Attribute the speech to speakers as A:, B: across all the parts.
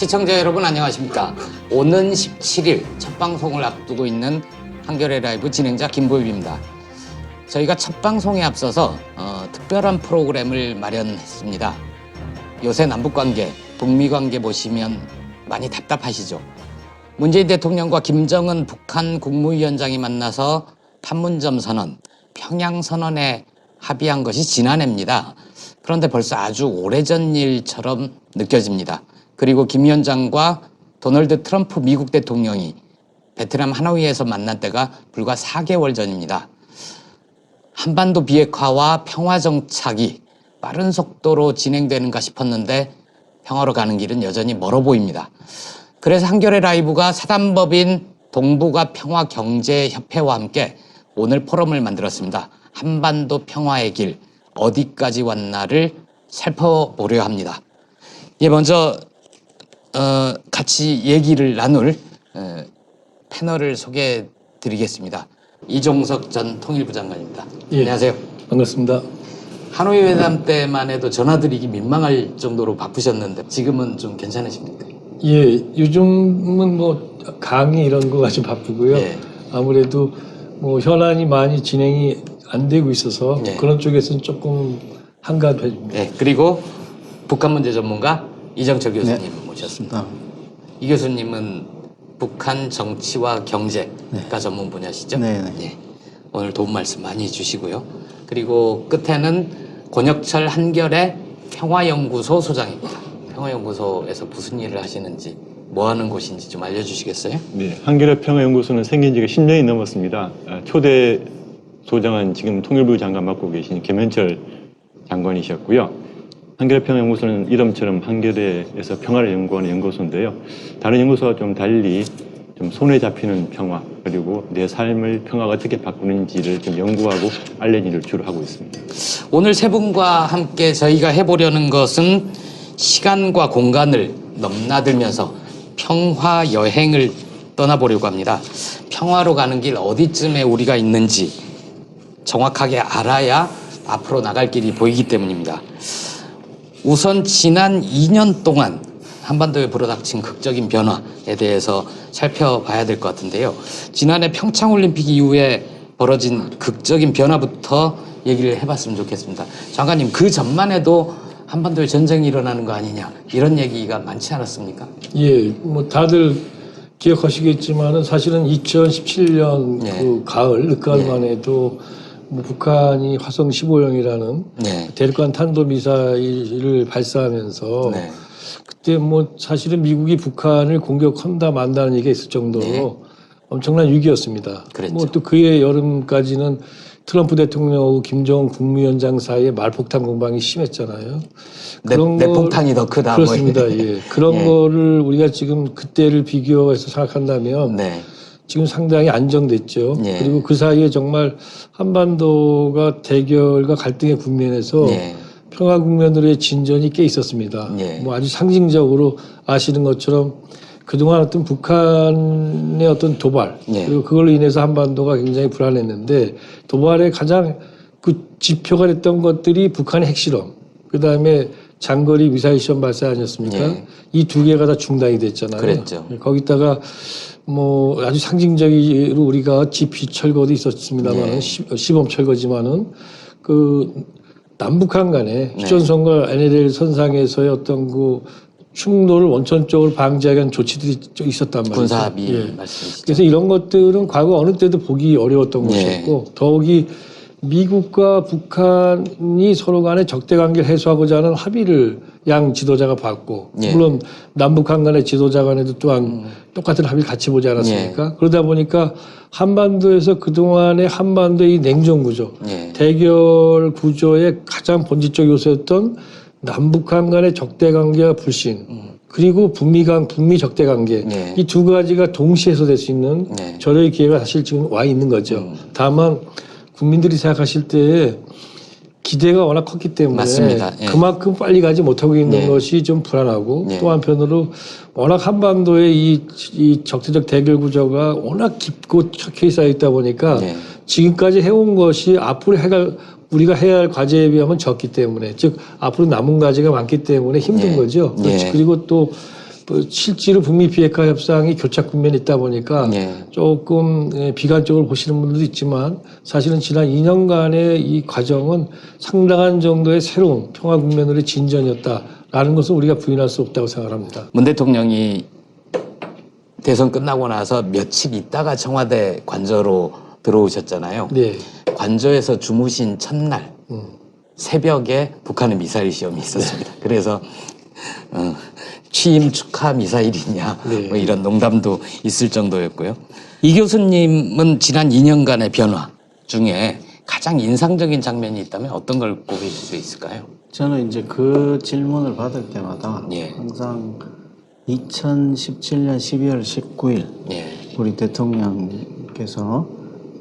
A: 시청자 여러분 안녕하십니까. 오는 17일 첫 방송을 앞두고 있는 한겨레 라이브 진행자 김보엽입니다. 저희가 첫 방송에 앞서서 특별한 프로그램을 마련했습니다. 요새 남북관계, 북미관계 보시면 많이 답답하시죠. 문재인 대통령과 김정은 북한 국무위원장이 만나서 판문점 선언, 평양 선언에 합의한 것이 지난해입니다. 그런데 벌써 아주 오래전 일처럼 느껴집니다. 그리고 김 위원장과 도널드 트럼프 미국 대통령이 베트남 하노이에서 만난 때가 불과 4개월 전입니다. 한반도 비핵화와 평화 정착이 빠른 속도로 진행되는가 싶었는데 평화로 가는 길은 여전히 멀어 보입니다. 그래서 한겨레 라이브가 사단법인 동북아 평화경제협회와 함께 오늘 포럼을 만들었습니다. 한반도 평화의 길 어디까지 왔나를 살펴보려 합니다. 예, 먼저 같이 얘기를 나눌 패널을 소개해 드리겠습니다. 이종석 전 통일부 장관입니다.
B: 예,
A: 안녕하세요.
B: 반갑습니다.
A: 하노이 회담 때만 해도 전화드리기 민망할 정도로 바쁘셨는데 지금은 좀 괜찮으십니까?
B: 예, 요즘은 뭐 강의 이런 거 아주 바쁘고요.
A: 예.
B: 아무래도 뭐 현안이 많이 진행이 안 되고 있어서
A: 예.
B: 그런 쪽에서는 조금 한가해집니다.
A: 네, 그리고 북한 문제 전문가 이정철 교수님 모셨습니다. 이 교수님은 북한 정치와 경제가 전문 분야시죠?
C: 네네.
A: 예. 오늘 도움 말씀 많이 해주시고요. 그리고 끝에는 권혁철 한겨레 평화연구소 소장입니다. 평화연구소에서 무슨 일을 하시는지, 뭐 하는 곳인지 좀 알려주시겠어요?
C: 네, 한겨레 평화연구소는 생긴 지가 10년이 넘었습니다. 초대 소장은 지금 통일부 장관 맡고 계신 김현철 장관이셨고요. 한겨레 평화연구소는 이름처럼 한겨레에서 평화를 연구하는 연구소인데요. 다른 연구소와 좀 달리 좀 손에 잡히는 평화, 그리고 내 삶을 평화가 어떻게 바꾸는지를 좀 연구하고 알리는 일을 주로 하고 있습니다.
A: 오늘 세 분과 함께 저희가 해보려는 것은 시간과 공간을 넘나들면서 평화 여행을 떠나보려고 합니다. 평화로 가는 길 어디쯤에 우리가 있는지 정확하게 알아야 앞으로 나갈 길이 보이기 때문입니다. 우선 지난 2년 동안 한반도에 불어닥친 극적인 변화에 대해서 살펴봐야 될 것 같은데요. 지난해 평창올림픽 이후에 벌어진 극적인 변화부터 얘기를 해봤으면 좋겠습니다. 장관님, 그 전만 해도 한반도에 전쟁이 일어나는 거 아니냐 이런 얘기가 많지 않았습니까?
B: 예, 뭐 다들 기억하시겠지만은 사실은 2017년
A: 네.
B: 그 가을, 늦가을만 해도 뭐 북한이 화성 15형이라는
A: 네.
B: 대륙간 탄도미사일을 발사하면서
A: 네.
B: 그때 뭐 사실은 미국이 북한을 공격한다 만다는 얘기가 있을 정도로
A: 네.
B: 엄청난 위기였습니다.
A: 그랬죠.
B: 뭐 또 그해 여름까지는 트럼프 대통령하고 김정은 국무위원장 사이에 말폭탄 공방이 심했잖아요.
A: 내 폭탄이 더 크다.
B: 그렇습니다.
A: 뭐.
B: 예. 그런
A: 예.
B: 거를 우리가 지금 그때를 비교해서 생각한다면
A: 네.
B: 지금 상당히 안정됐죠.
A: 예.
B: 그리고 그 사이에 정말 한반도가 대결과 갈등의 국면에서
A: 예.
B: 평화 국면으로의 진전이 꽤 있었습니다.
A: 예.
B: 뭐 아주 상징적으로 아시는 것처럼 그동안 어떤 북한의 어떤 도발
A: 예.
B: 그리고 그걸로 인해서 한반도가 굉장히 불안했는데 도발의 가장 그 지표가 됐던 것들이 북한의 핵실험, 그 다음에 장거리 미사일 시험 발사 아니었습니까?
A: 예.
B: 이 두 개가 다 중단이 됐잖아요.
A: 그랬죠.
B: 거기다가 뭐 아주 상징적으로 우리가 GP 철거도 있었습니다만은
A: 예.
B: 시범 철거지만은 그 남북한 간의 휴전선과 NLL 선상에서의 어떤 그 충돌을 원천적으로 방지하기 위한 조치들이 좀 있었단 말이죠.
A: 군사합의
B: 예.
A: 말씀이시죠?
B: 그래서 이런 것들은 과거 어느 때도 보기 어려웠던 것이었고 더욱이 미국과 북한이 서로 간의 적대 관계를 해소하고자 하는 합의를 양 지도자가 받고
A: 예.
B: 물론 남북한 간의 지도자 간에도 또한 똑같은 합의를 같이 보지 않았습니까? 그러다 보니까 한반도에서 그동안의 한반도의 이 냉전 구조,
A: 예.
B: 대결 구조의 가장 본질적 요소였던 남북한 간의 적대 관계와 불신 그리고 북미 적대 관계
A: 예.
B: 이 두 가지가 동시에 해소될 수 있는
A: 예.
B: 절호의 기회가 사실 지금 와 있는 거죠. 다만 국민들이 생각하실 때 기대가 워낙 컸기 때문에
A: 맞습니다. 예.
B: 그만큼 빨리 가지 못하고 있는
A: 예.
B: 것이 좀 불안하고
A: 예.
B: 또 한편으로 워낙 한반도의 이 적대적 대결 구조가 워낙 깊고 척해 쌓여 있다 보니까
A: 예.
B: 지금까지 해온 것이 앞으로 우리가 해야 할 과제에 비하면 적기 때문에 즉 앞으로 남은 과제가 많기 때문에 힘든
A: 예.
B: 거죠.
A: 예.
B: 그리고 또 실제로 북미 비핵화 협상이 교착 국면에 있다 보니까
A: 예.
B: 조금 비관적으로 보시는 분들도 있지만 사실은 지난 2년간의 이 과정은 상당한 정도의 새로운 평화 국면으로의 진전이었다라는 것은 우리가 부인할 수 없다고 생각합니다.
A: 문 대통령이 대선 끝나고 나서 며칠 있다가 청와대 관저로 들어오셨잖아요.
B: 네.
A: 관저에서 주무신 첫날 새벽에 북한의 미사일 시험이 있었습니다. 그래서 취임 축하 미사일이냐
B: 네.
A: 뭐 이런 농담도 있을 정도였고요. 이 교수님은 지난 2년간의 변화 중에 가장 인상적인 장면이 있다면 어떤 걸 꼽으실 수 있을까요?
D: 저는 이제 그 질문을 받을 때마다
A: 예.
D: 항상 2017년 12월 19일
A: 예.
D: 우리 대통령께서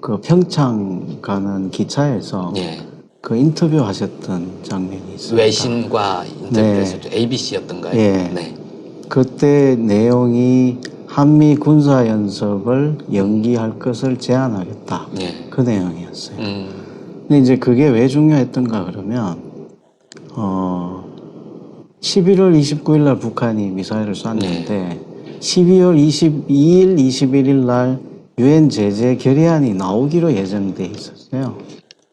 D: 그 평창 가는 기차에서
A: 예.
D: 그 인터뷰 하셨던 장면이 있습니다.
A: 외신과 인터뷰를
D: 네.
A: 했었죠. ABC였던가요?
D: 예.
A: 네.
D: 그때 내용이 한미 군사 연습을 연기할 것을 제안하겠다.
A: 예.
D: 그 내용이었어요. 근데 이제 그게 왜 중요했던가 그러면 11월 29일 날 북한이 미사일을 쐈는데 12월 22일, 21일 날 유엔 제재 결의안이 나오기로 예정돼 있었어요.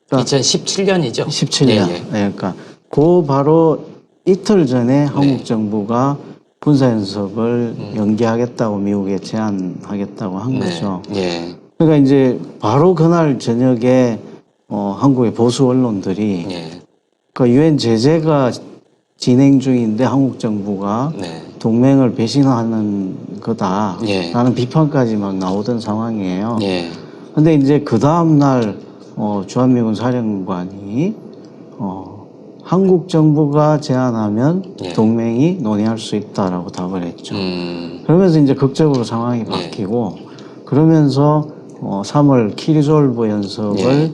D: 그러니까
A: 2017년이죠?
D: 17년.
A: 예, 예.
D: 네, 그러니까 그 바로 이틀 전에 한국 정부가 군사연습을 연기하겠다고 미국에 제안하겠다고 한 거죠.
A: 예.
D: 그러니까 이제 바로 그날 저녁에 한국의 보수 언론들이
A: 예.
D: 그 유엔 제재가 진행 중인데 한국 정부가
A: 네.
D: 동맹을 배신하는 거다라는
A: 예.
D: 비판까지 막 나오던 상황이에요.
A: 예.
D: 근데 이제 그 다음날 주한미군 사령관이 한국 정부가 제안하면
A: 예.
D: 동맹이 논의할 수 있다라고 답을 했죠.
A: 음.
D: 그러면서 이제 극적으로 상황이 바뀌고 그러면서 3월 키리졸브 연습을
A: 예.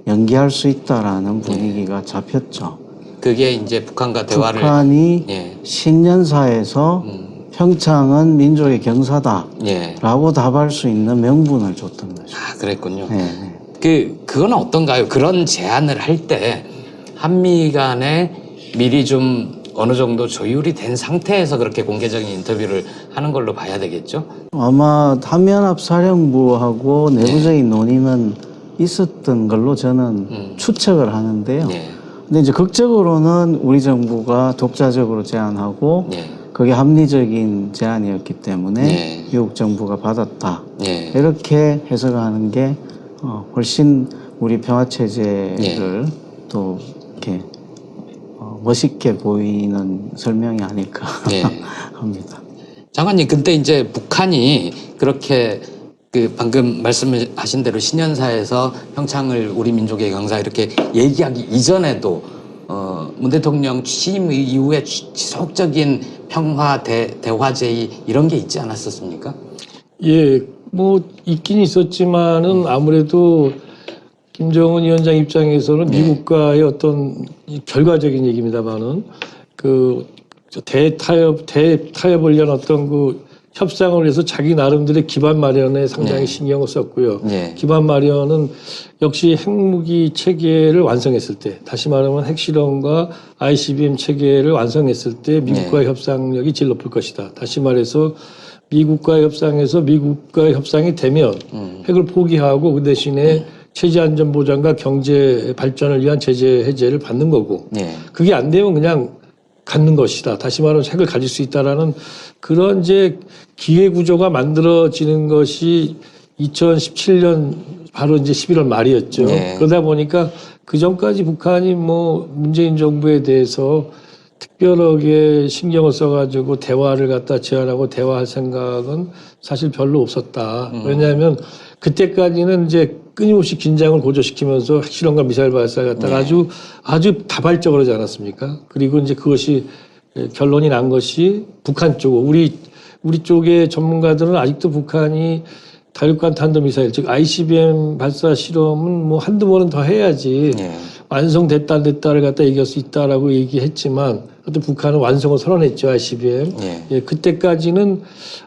D: 연기할 수 있다라는 분위기가 잡혔죠.
A: 그게 이제 북한과 대화를
D: 북한이
A: 예.
D: 신년사에서 평창은 민족의 경사다라고
A: 예.
D: 답할 수 있는 명분을 줬던 거죠.
A: 아, 그랬군요.
D: 네, 네.
A: 그건 어떤가요? 그런 제안을 할 때 한미 간에 미리 좀 어느 정도 조율이 된 상태에서 그렇게 공개적인 인터뷰를 하는 걸로 봐야 되겠죠?
D: 아마 한미연합사령부하고 내부적인 논의는 있었던 걸로 저는 추측을 하는데요.
A: 예.
D: 근데 이제 극적으로는 우리 정부가 독자적으로 제안하고
A: 예.
D: 그게 합리적인 제안이었기 때문에
A: 예.
D: 미국 정부가 받았다.
A: 예.
D: 이렇게 해석하는 게 훨씬 우리 평화체제를 또 이렇게 멋있게 보이는 설명이 아닐까
A: 예.
D: 합니다.
A: 장관님, 근데 이제 북한이 그렇게 방금 말씀하신 대로 신년사에서 평창을 우리 민족의 경사 이렇게 얘기하기 이전에도 문 대통령 취임 이후에 지속적인 평화 대화 제의 이런 게 있지 않았었습니까?
B: 예, 뭐 있긴 있었지만은 아무래도 김정은 위원장 입장에서는 미국과의 어떤 결과적인 얘기입니다만은 그 대타협을 위한 어떤 그 협상을 해서 자기 나름대로의 기반 마련에 상당히 신경을 썼고요. 기반 마련은 역시 핵무기 체계를 완성했을 때, 다시 말하면 핵실험과 ICBM 체계를 완성했을 때 미국과의 협상력이 제일 높을 것이다. 다시 말해서 미국과의 협상에서 미국과의 협상이 되면 핵을 포기하고 그 대신에 체제 안전 보장과 경제 발전을 위한 제재 해제를 받는 거고 그게 안 되면 그냥 갖는 것이다. 다시 말하면 핵을 가질 수 있다라는 그런 이제 기회 구조가 만들어지는 것이 2017년 바로 이제 11월 말이었죠. 그러다 보니까 그 전까지 북한이 뭐 문재인 정부에 대해서 특별하게 신경을 써가지고 대화를 갖다 제안하고 대화할 생각은 사실 별로 없었다. 왜냐하면 그때까지는 이제 끊임없이 긴장을 고조시키면서 핵실험과 미사일 발사를 갖다가 아주 다발적으로 하지 않았습니까? 그리고 이제 그것이 결론이 난 것이 북한 쪽, 우리 쪽의 전문가들은 아직도 북한이 다육간 탄도미사일, 즉 ICBM 발사 실험은 뭐 한두 번은 더 해야지 완성됐다 안 됐다를 갖다 얘기할 수 있다라고 얘기했지만 어떤 북한은 완성을 선언했죠, ICBM. 그때까지는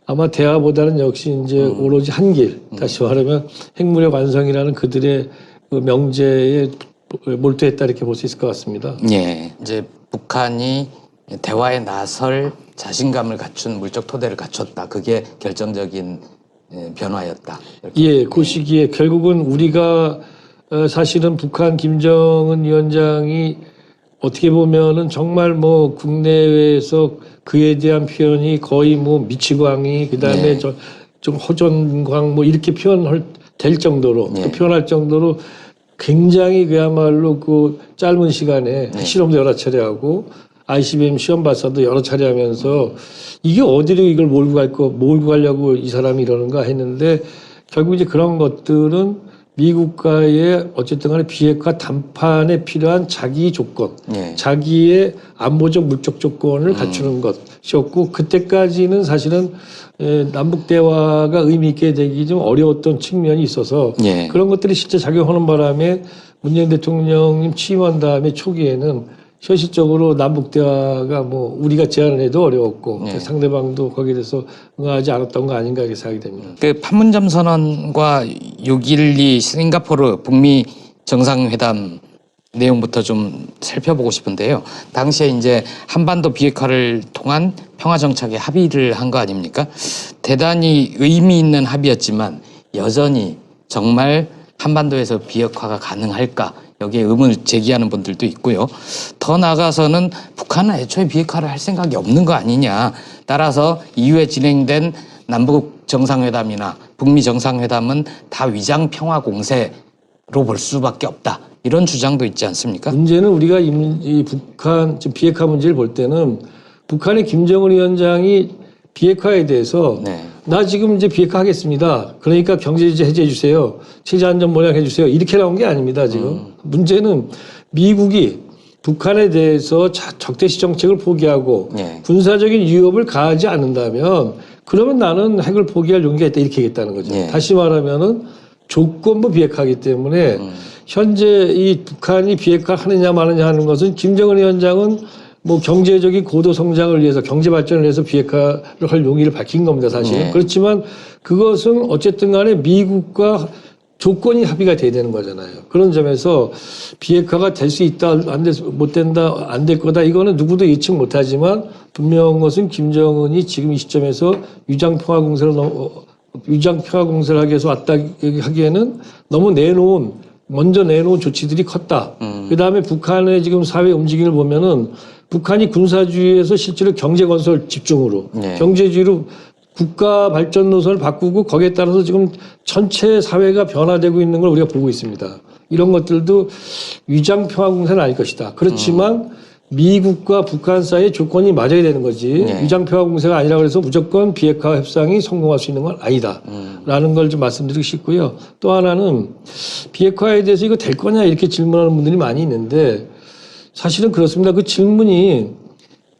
B: 아마 대화보다는 역시 이제 오로지 한 길, 다시 말하면 핵무력 완성이라는 그들의 그 명제에 몰두했다 이렇게 볼 수 있을 것 같습니다.
A: 이제 북한이 대화에 나설 자신감을 갖춘 물적 토대를 갖췄다. 그게 결정적인 변화였다.
B: 예, 그 시기에 결국은 우리가 사실은 북한 김정은 위원장이 어떻게 보면은 정말 뭐 국내외에서 그에 대한 표현이 거의 뭐 미치광이 그다음에 좀 호전광 뭐 이렇게 될 정도로 또 표현할 정도로 굉장히 그야말로 그 짧은 시간에 실험도 여러 차례 하고 ICBM 시험 발사도 여러 차례 하면서 이게 어디로 이걸 몰고 가려고 이 사람이 이러는가 했는데 결국 이제 그런 것들은 미국과의 어쨌든 간에 비핵화 담판에 필요한 자기 조건, 자기의 안보적 물적 조건을 갖추는 것이었고 그때까지는 사실은 남북 대화가 의미 있게 되기 좀 어려웠던 측면이 있어서 그런 것들이 실제 작용하는 바람에 문재인 대통령님 취임한 다음에 초기에는 현실적으로 남북 대화가 뭐 우리가 제안을 해도 어려웠고 상대방도 거기에 대해서 응하지 않았던 거 아닌가 이렇게 생각이 됩니다.
A: 그 판문점 선언과 6.12 싱가포르 북미 정상회담 내용부터 좀 살펴보고 싶은데요. 당시에 이제 한반도 비핵화를 통한 평화 정착에 합의를 한 거 아닙니까? 대단히 의미 있는 합의였지만 여전히 정말 한반도에서 비핵화가 가능할까? 여기에 의문을 제기하는 분들도 있고요. 더 나아가서는 북한은 애초에 비핵화를 할 생각이 없는 거 아니냐. 따라서 이후에 진행된 남북 정상회담이나 북미 정상회담은 다 위장 평화 공세로 볼 수밖에 없다. 이런 주장도 있지 않습니까?
B: 문제는 우리가 이 북한 비핵화 문제를 볼 때는 북한의 김정은 위원장이 비핵화에 대해서 나 지금 이제 비핵화 하겠습니다. 그러니까 경제 제재 해제해 주세요. 체제 안전 모양해 주세요. 이렇게 나온 게 아닙니다. 지금 문제는 미국이 북한에 대해서 적대시 정책을 포기하고 군사적인 위협을 가하지 않는다면 그러면 나는 핵을 포기할 용기가 있다 이렇게 얘기했다는 거죠. 다시 말하면은 조건부 비핵화이기 때문에 현재 이 북한이 비핵화하느냐 마느냐 하는 것은 김정은 위원장은 뭐 경제적인 고도 성장을 위해서 경제 발전을 위해서 비핵화를 할 용의를 밝힌 겁니다, 사실. 그렇지만 그것은 어쨌든 간에 미국과 조건이 합의가 돼야 되는 거잖아요. 그런 점에서 비핵화가 될 수 있다, 못 된다, 안 될 거다, 이거는 누구도 예측 못 하지만 분명한 것은 김정은이 지금 이 시점에서 위장평화 공세를 하기 위해서 왔다 하기에는 너무 먼저 내놓은 조치들이 컸다. 그 다음에 북한의 지금 사회 움직임을 보면은 북한이 군사주의에서 실제로 경제 건설 집중으로 경제주의로 국가 발전 노선을 바꾸고 거기에 따라서 지금 전체 사회가 변화되고 있는 걸 우리가 보고 있습니다. 이런 것들도 위장 평화 공세는 아닐 것이다. 그렇지만 미국과 북한 사이의 조건이 맞아야 되는 거지. 위장 평화 공세가 아니라 그래서 무조건 비핵화 협상이 성공할 수 있는 건 아니다. 라는 걸 좀 말씀드리고 싶고요. 또 하나는 비핵화에 대해서 이거 될 거냐 이렇게 질문하는 분들이 많이 있는데 사실은 그렇습니다. 그 질문이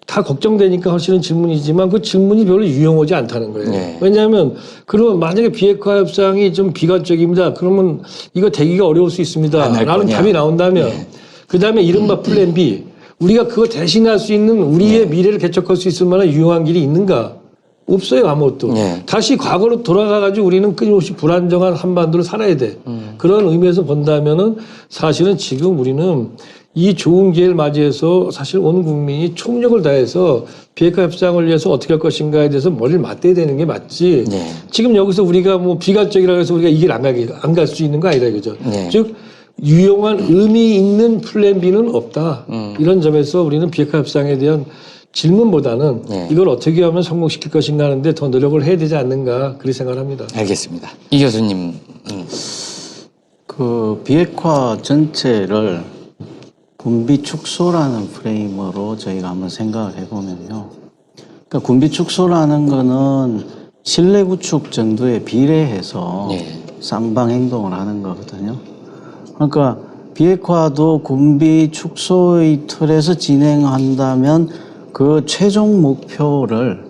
B: 다 걱정되니까 하시는 질문이지만 그 질문이 별로 유용하지 않다는 거예요. 왜냐하면 그러면 만약에 비핵화 협상이 좀 비관적입니다. 그러면 이거 되기가 어려울 수 있습니다. 라는 답이 나온다면 그 다음에 이른바 플랜 B 우리가 그거 대신할 수 있는 우리의 미래를 개척할 수 있을 만한 유용한 길이 있는가? 없어요, 아무것도. 다시 과거로 돌아가가지고 우리는 끊임없이 불안정한 한반도를 살아야 돼. 그런 의미에서 본다면은 사실은 지금 우리는 이 좋은 기회를 맞이해서 사실 온 국민이 총력을 다해서 비핵화 협상을 위해서 어떻게 할 것인가에 대해서 머리를 맞대야 되는 게 맞지. 지금 여기서 우리가 뭐 비관적이라고 해서 우리가 이 길 안 갈 수 있는 거 아니라 이거죠. 즉, 유용한 의미 있는 플랜 B는 없다. 이런 점에서 우리는 비핵화 협상에 대한 질문보다는 이걸 어떻게 하면 성공시킬 것인가 하는데 더 노력을 해야 되지 않는가 그렇게 생각을 합니다.
A: 알겠습니다. 이 교수님.
D: 그 비핵화 전체를 군비 축소라는 프레임으로 저희가 한번 생각을 해보면요. 그러니까 군비 축소라는 거는 신뢰 구축 정도에 비례해서 쌍방 행동을 하는 거거든요. 그러니까 비핵화도 군비 축소의 틀에서 진행한다면 그 최종 목표를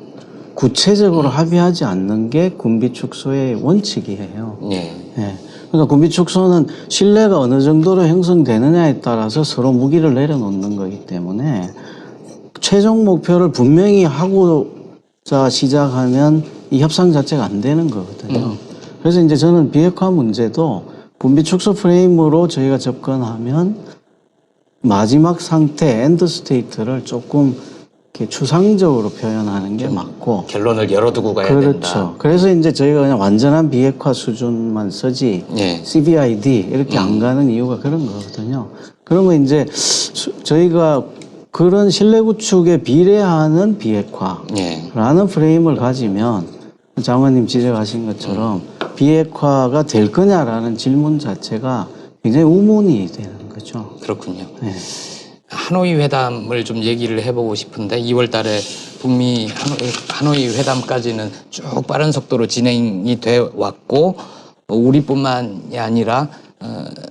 D: 구체적으로 합의하지 않는 게 군비 축소의 원칙이에요. 그러니까 군비 축소는 신뢰가 어느 정도로 형성되느냐에 따라서 서로 무기를 내려놓는 거기 때문에 최종 목표를 분명히 하고자 시작하면 이 협상 자체가 안 되는 거거든요. 그래서 이제 저는 비핵화 문제도 군비 축소 프레임으로 저희가 접근하면 마지막 상태, 엔드 스테이트를 조금 이렇게 추상적으로 표현하는 게 맞고.
A: 결론을 열어두고 가야
D: 그렇죠.
A: 된다.
D: 그래서 이제 저희가 그냥 완전한 비핵화 수준만 쓰지
A: 예.
D: CBID 이렇게 안 가는 이유가 그런 거거든요. 그러면 이제 저희가 그런 신뢰 구축에 비례하는 비핵화라는 프레임을 가지면 장관님 지적하신 것처럼 비핵화가 될 거냐라는 질문 자체가 굉장히 우문이 되는 거죠.
A: 그렇군요.
D: 네.
A: 하노이 회담을 좀 얘기를 해보고 싶은데 2월 달에 북미 하노이 회담까지는 쭉 빠른 속도로 진행이 돼 왔고 우리뿐만이 아니라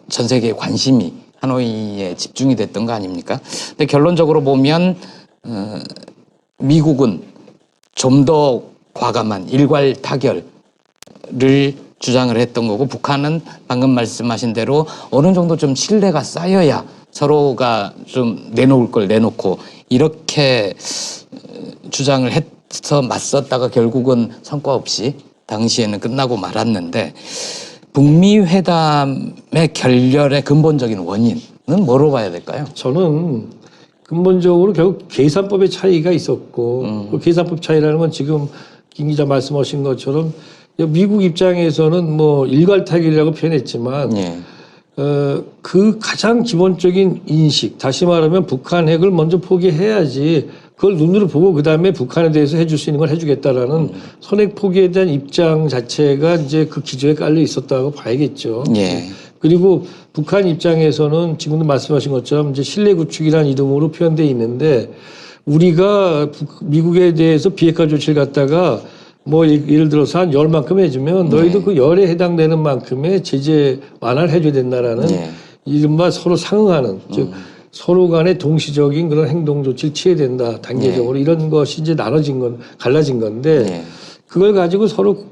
A: 전 세계의 관심이 하노이에 집중이 됐던 거 아닙니까? 근데 결론적으로 보면 미국은 좀 더 과감한 일괄 타결을 주장을 했던 거고 북한은 방금 말씀하신 대로 어느 정도 좀 신뢰가 쌓여야 서로가 좀 내놓을 걸 내놓고 이렇게 주장을 해서 맞섰다가 결국은 성과 없이 당시에는 끝나고 말았는데 북미 회담의 결렬의 근본적인 원인은 뭐로 봐야 될까요?
B: 저는 근본적으로 결국 계산법의 차이가 있었고 그 계산법 차이라는 건 지금 김 기자 말씀하신 것처럼 미국 입장에서는 뭐 일괄 타결이라고 표현했지만
A: 예.
B: 그 가장 기본적인 인식, 다시 말하면 북한 핵을 먼저 포기해야지 그걸 눈으로 보고 그다음에 북한에 대해서 해줄 수 있는 걸 해주겠다라는 선핵 포기에 대한 입장 자체가 이제 그 기조에 깔려 있었다고 봐야겠죠.
A: 예.
B: 그리고 북한 입장에서는 지금도 말씀하신 것처럼 이제 신뢰 구축이라는 이름으로 표현되어 있는데 우리가 미국에 대해서 비핵화 조치를 갖다가 뭐 예를 들어서 한 열만큼 해주면 너희도 그 열에 해당되는 만큼의 제재 완화를 해줘야 된다라는 이른바 서로 상응하는 즉 서로 간에 동시적인 그런 행동 조치를 취해야 된다 단계적으로 이런 것이 이제 갈라진 건데 그걸 가지고 서로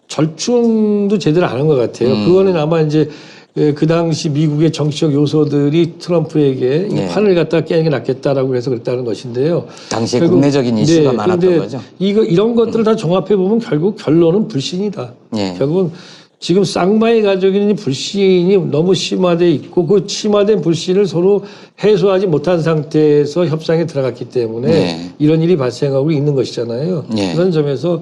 B: 절충도 제대로 안 한 것 같아요. 그거는 아마 이제 그 당시 미국의 정치적 요소들이 트럼프에게 이 판을 갖다 깨는 게 낫겠다라고 해서 그랬다는 것인데요.
A: 당시에 국내적인 이슈가 많았던 거죠.
B: 이런 것들을 다 종합해 보면 결국 결론은 불신이다. 결국은 지금 쌍방이 가지고 있는 불신이 너무 심화돼 있고 그 심화된 불신을 서로 해소하지 못한 상태에서 협상에 들어갔기 때문에 이런 일이 발생하고 있는 것이잖아요. 그런 점에서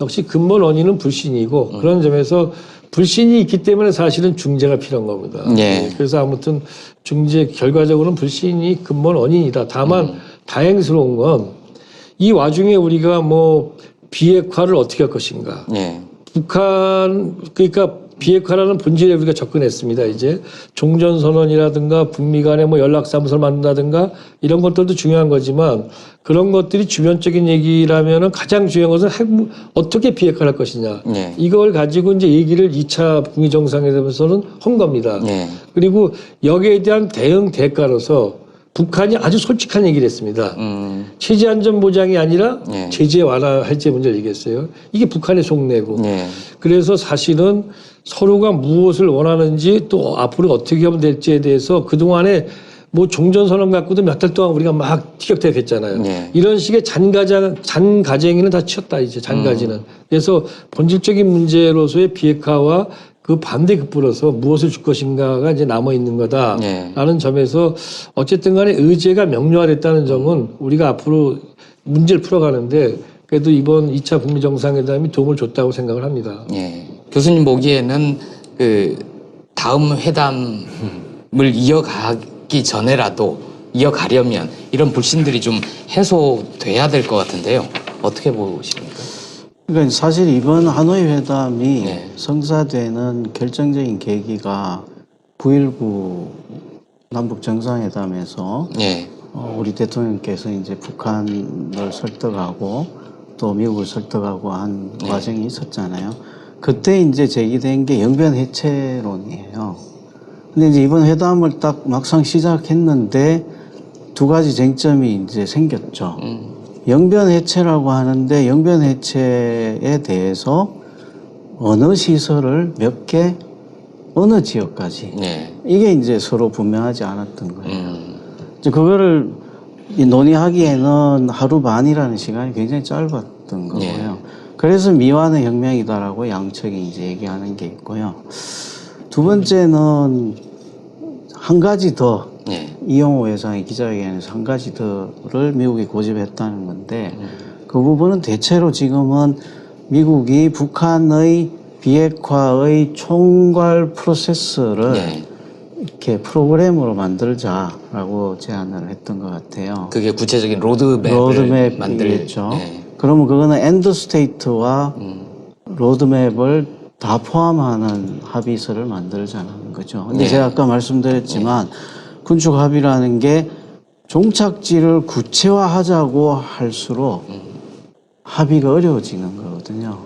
B: 역시 근본 원인은 불신이고 그런 점에서 불신이 있기 때문에 사실은 중재가 필요한 겁니다. 그래서 아무튼 중재 결과적으로는 불신이 근본 원인이다. 다만 다행스러운 건 이 와중에 우리가 뭐 비핵화를 어떻게 할 것인가. 북한 그러니까 비핵화라는 본질에 우리가 접근했습니다. 이제 종전선언이라든가 북미 간에 뭐 연락사무소를 만든다든가 이런 것들도 중요한 거지만 그런 것들이 주변적인 얘기라면은 가장 중요한 것은 어떻게 비핵화를 할 것이냐. 이걸 가지고 이제 얘기를 2차 북미 정상회담에서는 한 겁니다. 그리고 여기에 대한 대응 대가로서 북한이 아주 솔직한 얘기를 했습니다. 체제 안전 보장이 아니라 제재 완화 해제 문제를 얘기했어요. 이게 북한의 속내고. 그래서 사실은 서로가 무엇을 원하는지 또 앞으로 어떻게 하면 될지에 대해서 그동안에 뭐 종전선언 갖고도 몇 달 동안 우리가 막 티격태격했잖아요. 이런 식의 잔가쟁이는 다 치웠다 이제 잔가지는. 그래서 본질적인 문제로서의 비핵화와 그 반대급부로서 무엇을 줄 것인가가 이제 남아있는 거다라는 점에서 어쨌든 간에 의제가 명료화됐다는 점은 우리가 앞으로 문제를 풀어가는데 그래도 이번 2차 북미 정상회담이 도움을 줬다고 생각을 합니다.
A: 교수님 보기에는 그 다음 회담을 이어가기 전에라도 이어가려면 이런 불신들이 좀 해소돼야 될 것 같은데요. 어떻게 보십니까?
D: 그러니까 사실 이번 하노이 회담이 성사되는 결정적인 계기가 9.19 남북 정상회담에서 우리 대통령께서 이제 북한을 설득하고 또 미국을 설득하고 한 과정이 있었잖아요. 그때 이제 제기된 게 영변 해체론이에요. 근데 이제 이번 회담을 딱 막상 시작했는데 두 가지 쟁점이 이제 생겼죠. 영변 해체라고 하는데 영변 해체에 대해서 어느 시설을 몇 개, 어느 지역까지 이게 이제 서로 분명하지 않았던 거예요. 이제 그거를 논의하기에는 하루 반이라는 시간이 굉장히 짧았던 거고요. 그래서 미완의 혁명이다라고 양측이 이제 얘기하는 게 있고요. 두 번째는 한 가지 더 이용호 회장이 기자회견에서 한 가지들을 미국이 고집했다는 건데 그 부분은 대체로 지금은 미국이 북한의 비핵화의 총괄 프로세스를
A: 네.
D: 이렇게 프로그램으로 만들자라고 제안을 했던 것 같아요.
A: 그게 구체적인 로드맵을
D: 만들겠죠.
A: 네.
D: 그러면 그거는 엔드 스테이트와 로드맵을 다 포함하는 합의서를 만들자는 거죠. 근데
A: 네.
D: 제가 아까 말씀드렸지만 군축 합의라는 게 종착지를 구체화하자고 할수록 합의가 어려워지는 거거든요.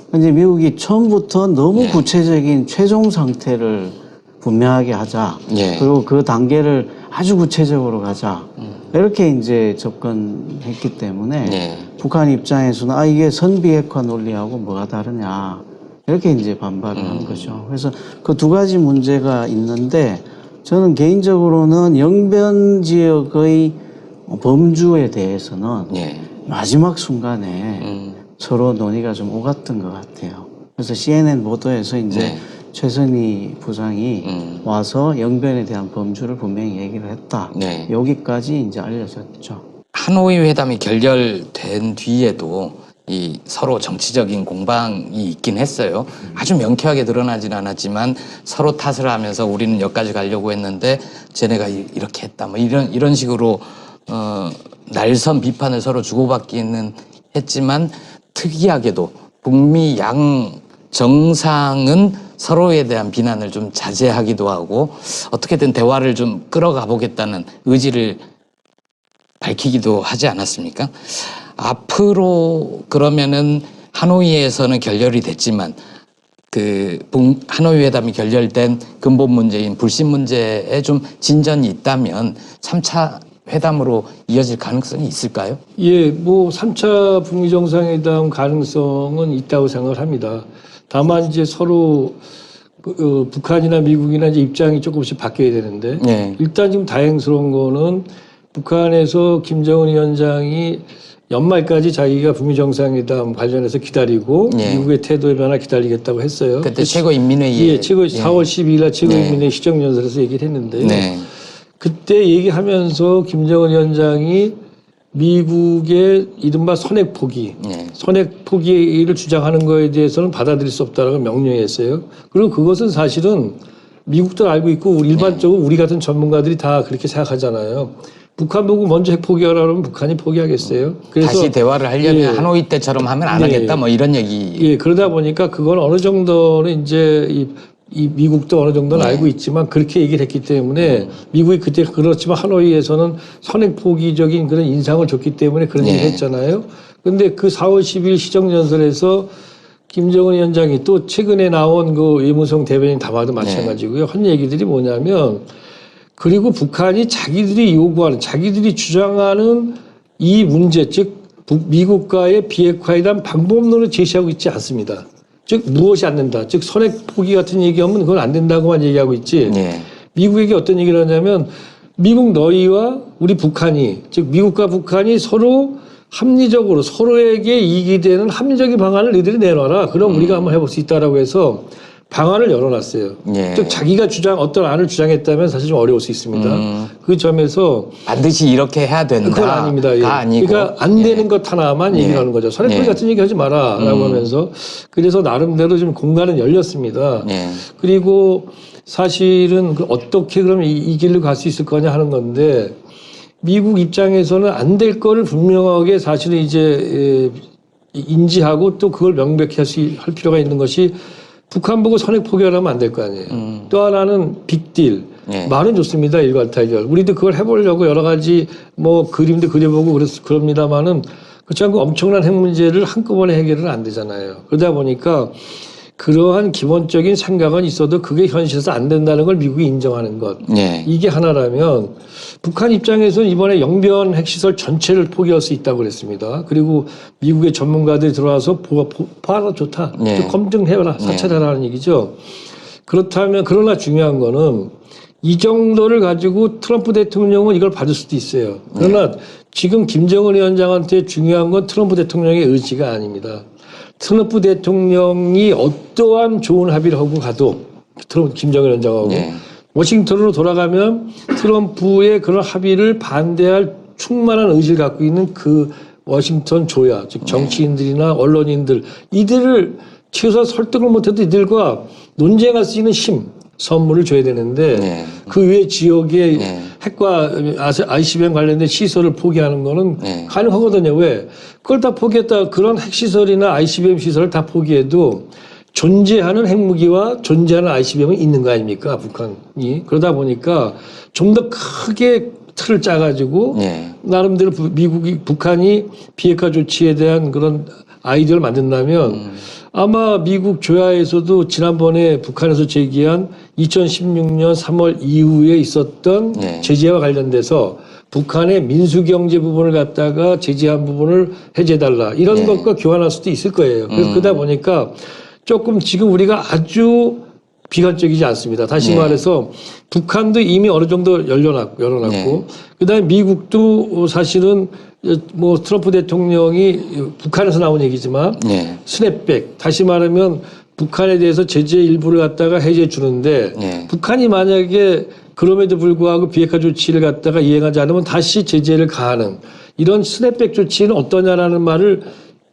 D: 근데 미국이 처음부터 너무
A: 네.
D: 구체적인 최종 상태를 분명하게 하자.
A: 네.
D: 그리고 그 단계를 아주 구체적으로 가자. 이렇게 이제 접근했기 때문에
A: 네.
D: 북한 입장에서는 이게 선비핵화 논리하고 뭐가 다르냐. 이렇게 이제 반발을 한 거죠. 그래서 그 두 가지 문제가 있는데 저는 개인적으로는 영변 지역의 범주에 대해서는
A: 네.
D: 마지막 순간에 서로 논의가 좀 오갔던 것 같아요. 그래서 CNN 보도에서 이제
A: 네.
D: 최선희 부장이 와서 영변에 대한 범주를 분명히 얘기를 했다.
A: 네.
D: 여기까지 이제 알려졌죠.
A: 하노이 회담이 결렬된 뒤에도 이 서로 정치적인 공방이 있긴 했어요. 아주 명쾌하게 드러나진 않았지만 서로 탓을 하면서 우리는 여기까지 가려고 했는데 쟤네가 이렇게 했다. 뭐 이런 식으로 날선 비판을 서로 주고받기는 했지만 특이하게도 북미 양 정상은 서로에 대한 비난을 좀 자제하기도 하고 어떻게든 대화를 좀 끌어가 보겠다는 의지를 밝히기도 하지 않았습니까? 앞으로 그러면은 하노이에서는 결렬이 됐지만 그 하노이 회담이 결렬된 근본 문제인 불신 문제에 좀 진전이 있다면 3차 회담으로 이어질 가능성이 있을까요?
B: 예, 뭐 3차 북미 정상회담 가능성은 있다고 생각을 합니다. 다만 이제 서로 북한이나 미국이나 이제 입장이 조금씩 바뀌어야 되는데
A: 네.
B: 일단 지금 다행스러운 거는 북한에서 김정은 위원장이 연말까지 자기가 북미 정상회담 관련해서 기다리고
A: 네.
B: 미국의 태도의 변화 기다리겠다고 했어요.
A: 그때 최고인민회의에
B: 예, 4월 12일 날 최고인민회의 시정연설에서 얘기를 했는데요.
A: 네.
B: 그때 얘기하면서 김정은 위원장이 미국의 이른바 선핵 포기,
A: 네.
B: 선핵 포기를 주장하는 거에 대해서는 받아들일 수 없다라고 명령했어요. 그리고 그것은 사실은 미국도 알고 있고 일반적으로 우리 같은 전문가들이 다 그렇게 생각하잖아요. 북한 보고 먼저 핵 포기하라 그러면 북한이 포기하겠어요. 그래서
A: 다시 대화를 하려면
B: 예.
A: 하노이 때처럼 하면 안 하겠다 뭐 이런 얘기.
B: 예, 그러다 보니까 그건 어느 정도는 이제 이 미국도 어느 정도는 알고 있지만 그렇게 얘기를 했기 때문에 미국이 그때 그렇지만 하노이에서는 선행 포기적인 그런 인상을 줬기 때문에 그런 얘기를 했잖아요. 근데 그 4월 10일 시정연설에서 김정은 위원장이 또 최근에 나온 그 외무성 대변인 담화도 마찬가지고요. 한 얘기들이 뭐냐면 그리고 북한이 자기들이 요구하는 자기들이 주장하는 이 문제 즉 미국과의 비핵화에 대한 방법론을 제시하고 있지 않습니다. 즉 무엇이 안 된다. 즉 선핵 포기 같은 얘기하면 그건 안 된다고만 얘기하고 있지.
A: 네.
B: 미국에게 어떤 얘기를 하냐면 미국 너희와 우리 북한이 즉 미국과 북한이 서로 합리적으로 서로에게 이익이 되는 합리적인 방안을 너희들이 내놔라. 그럼 우리가 한번 해볼 수 있다라고 해서 방안을 열어놨어요.
A: 예.
B: 즉 자기가 어떤 안을 주장했다면 사실 좀 어려울 수 있습니다. 그 점에서
A: 반드시 이렇게 해야 된다.
B: 그건 아닙니다. 예.
A: 아니고.
B: 그러니까 안 되는 것 하나만 얘기를 하는 거죠. 선핵포기 같은 얘기 하지 마라라고 하면서 그래서 나름대로 좀 공간은 열렸습니다. 그리고 사실은 어떻게 그러면 이 길로 갈 수 있을 거냐 하는 건데 미국 입장에서는 안 될 거를 분명하게 사실은 이제 인지하고 또 그걸 명백히 할 필요가 있는 것이 북한 보고 선핵 포기하면 안 될 거 아니에요. 또 하나는 빅딜. 말은 좋습니다. 일괄타결. 우리도 그걸 해보려고 여러 가지 뭐 그림도 그려보고 그럽니다만은 그렇지 않고 엄청난 핵 문제를 한꺼번에 해결은 안 되잖아요. 그러다 보니까 그러한 기본적인 생각은 있어도 그게 현실에서 안 된다는 걸 미국이 인정하는 것. 이게 하나라면 북한 입장에서는 이번에 영변 핵시설 전체를 포기할 수 있다고 그랬습니다. 그리고 미국의 전문가들이 들어와서 봐라 좋다. 검증해라. 사찰하라는 얘기죠. 그렇다면 그러나 중요한 거는 이 정도를 가지고 트럼프 대통령은 이걸 받을 수도 있어요. 그러나 지금 김정은 위원장한테 중요한 건 트럼프 대통령의 의지가 아닙니다. 트럼프 대통령이 어떠한 좋은 합의를 하고 가도 김정은 위원장하고 워싱턴으로 돌아가면 트럼프의 그런 합의를 반대할 충만한 의지를 갖고 있는 그 워싱턴 조야, 즉 정치인들이나 언론인들, 이들을 최소한 설득을 못해도 이들과 논쟁할 수 있는 선물을 줘야 되는데 그 외 지역의 핵과 ICBM 관련된 시설을 포기하는 거는 가능하거든요. 왜? 그걸 다 포기했다. 그런 핵시설이나 ICBM 시설을 다 포기해도 존재하는 핵무기와 존재하는 ICBM은 있는 거 아닙니까? 북한이. 그러다 보니까 좀 더 크게 틀을 짜가지고 나름대로 북한이 비핵화 조치에 대한 그런 아이디어를 만든다면 아마 미국 조야에서도 지난번에 북한에서 제기한 2016년 3월 이후에 있었던 제재와 관련돼서 북한의 민수경제 부분을 갖다가 제재한 부분을 해제해달라 이런 것과 교환할 수도 있을 거예요. 그래서 그러다 보니까 조금 지금 우리가 아주 비관적이지 않습니다. 다시 말해서 북한도 이미 어느 정도 열어놨고 그다음에 미국도 사실은 뭐 트럼프 대통령이 북한에서 나온 얘기지만 스냅백 다시 말하면 북한에 대해서 제재 일부를 갖다가 해제해 주는데 북한이 만약에 그럼에도 불구하고 비핵화 조치를 갖다가 이행하지 않으면 다시 제재를 가하는 이런 스냅백 조치는 어떠냐라는 말을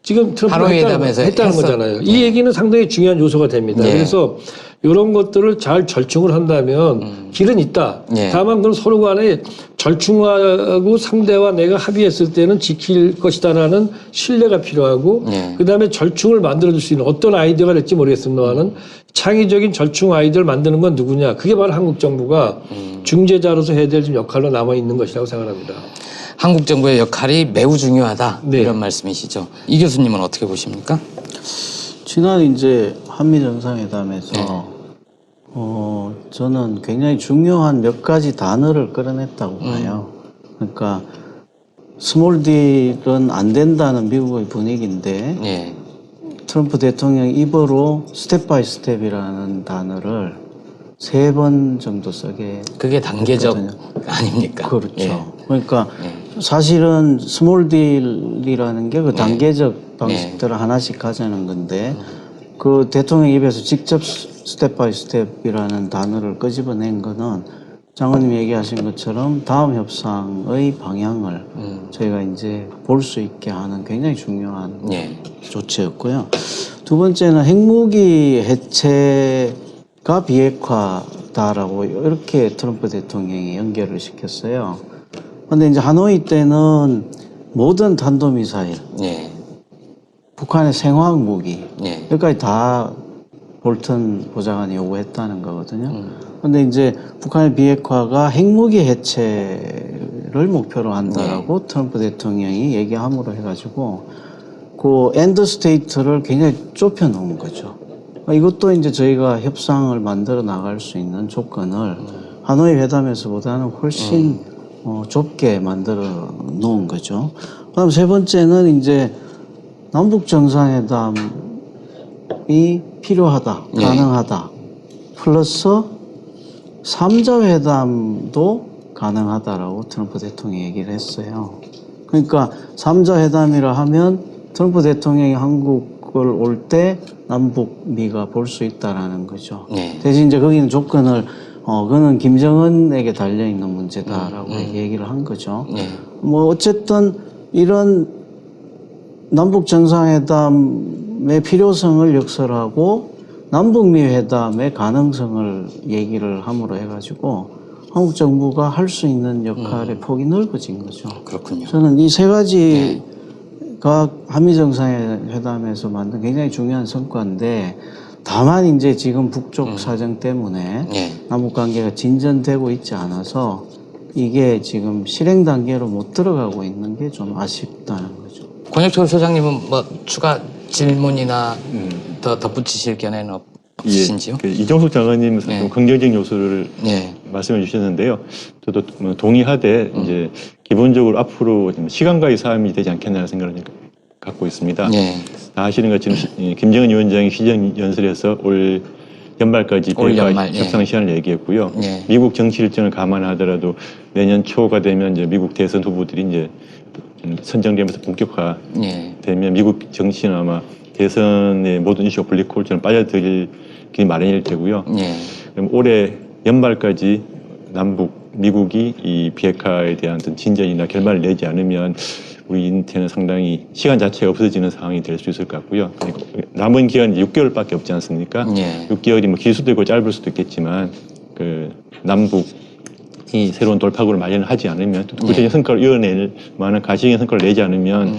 B: 지금 트럼프가 했다는 거잖아요. 이 얘기는 상당히 중요한 요소가 됩니다. 그래서 이런 것들을 잘 절충을 한다면 길은 있다. 다만 그건 서로 간에 절충하고 상대와 내가 합의했을 때는 지킬 것이다라는 신뢰가 필요하고 그다음에 절충을 만들어줄 수 있는 어떤 아이디어가 될지 모르겠습니다만은 창의적인 절충 아이디어를 만드는 건 누구냐. 그게 바로 한국 정부가 중재자로서 해야 될 역할로 남아있는 것이라고 생각합니다.
A: 한국 정부의 역할이 매우 중요하다 이런 말씀이시죠. 이 교수님은 어떻게 보십니까?
D: 지난 이제 한미 정상회담에서 저는 굉장히 중요한 몇 가지 단어를 끌어냈다고 봐요. 그러니까 스몰 딜은 안 된다는 미국의 분위기인데 트럼프 대통령 입으로 스텝 바이 스텝이라는 단어를 3번 정도 쓰게
A: 그게 단계적
D: 했거든요.
A: 아닙니까?
D: 그렇죠. 그러니까 사실은 스몰 딜이라는 게 그 단계적 방식들을 하나씩 가자는 건데 그 대통령 입에서 직접 스텝 바이 스텝이라는 단어를 끄집어낸 거는 장관님 얘기하신 것처럼 다음 협상의 방향을 저희가 이제 볼 수 있게 하는 굉장히 중요한 조치였고요. 두 번째는 핵무기 해체가 비핵화다라고 이렇게 트럼프 대통령이 연결을 시켰어요. 근데 이제 하노이 때는 모든 탄도미사일, 북한의 생화학 무기, 여기까지 다 볼턴 보좌관이 요구했다는 거거든요. 근데 이제 북한의 비핵화가 핵무기 해체를 목표로 한다라고 트럼프 대통령이 얘기함으로 해가지고 그 엔드 스테이트를 굉장히 좁혀 놓은 거죠. 이것도 이제 저희가 협상을 만들어 나갈 수 있는 조건을 하노이 회담에서보다는 훨씬 좁게 만들어 놓은 거죠. 그다음 세 번째는 이제 남북 정상회담이 필요하다, 가능하다. 플러스 3자 회담도 가능하다라고 트럼프 대통령이 얘기를 했어요. 그러니까 3자 회담이라 하면 트럼프 대통령이 한국을 올 때 남북미가 볼 수 있다라는 거죠. 대신 이제 거기는 조건을 그거는 김정은에게 달려있는 문제다라고 얘기를 한 거죠. 뭐 어쨌든 이런 남북 정상회담의 필요성을 역설하고 남북미 회담의 가능성을 얘기를 함으로 해가지고 한국 정부가 할 수 있는 역할의 폭이 넓어진 거죠.
A: 그렇군요.
D: 저는 이 세 가지가 한미 정상회담에서 만든 굉장히 중요한 성과인데 다만 이제 지금 북쪽 사정 때문에 남북 관계가 진전되고 있지 않아서 이게 지금 실행 단계로 못 들어가고 있는 게 좀 아쉽다는 거죠.
A: 권혁철 소장님은 뭐 추가 질문이나 더 덧붙이실 견해는 없으신지요?
C: 이종석 장관님 좀 긍정적인 요소를 말씀해 주셨는데요. 저도 동의하되 이제 기본적으로 앞으로 시간과의 싸움이 되지 않겠나라는 생각을 갖고 있습니다. 다 아시는 것처럼 김정은 위원장이 시정연설에서 올 연말까지 협상 시한을 얘기했고요. 미국 정치 일정을 감안하더라도 내년 초가 되면 이제 미국 대선 후보들이 이제 선정되면서 본격화되면 미국 정치는 아마 대선의 모든 이슈가 블랙홀처럼 빠져들기 마련일 테고요. 그럼 올해 연말까지 미국이 이 비핵화에 대한 어떤 진전이나 결말을 내지 않으면 우리한테는 상당히 시간 자체가 없어지는 상황이 될 수 있을 것 같고요. 그리고 남은 기간이 6개월밖에 없지 않습니까? 6개월이 뭐 길 수도 있고 짧을 수도 있겠지만 그 남북이 새로운 돌파구를 마련하지 않으면 또 구체적인 성과를 이뤄낼 만한 가시적인 성과를 내지 않으면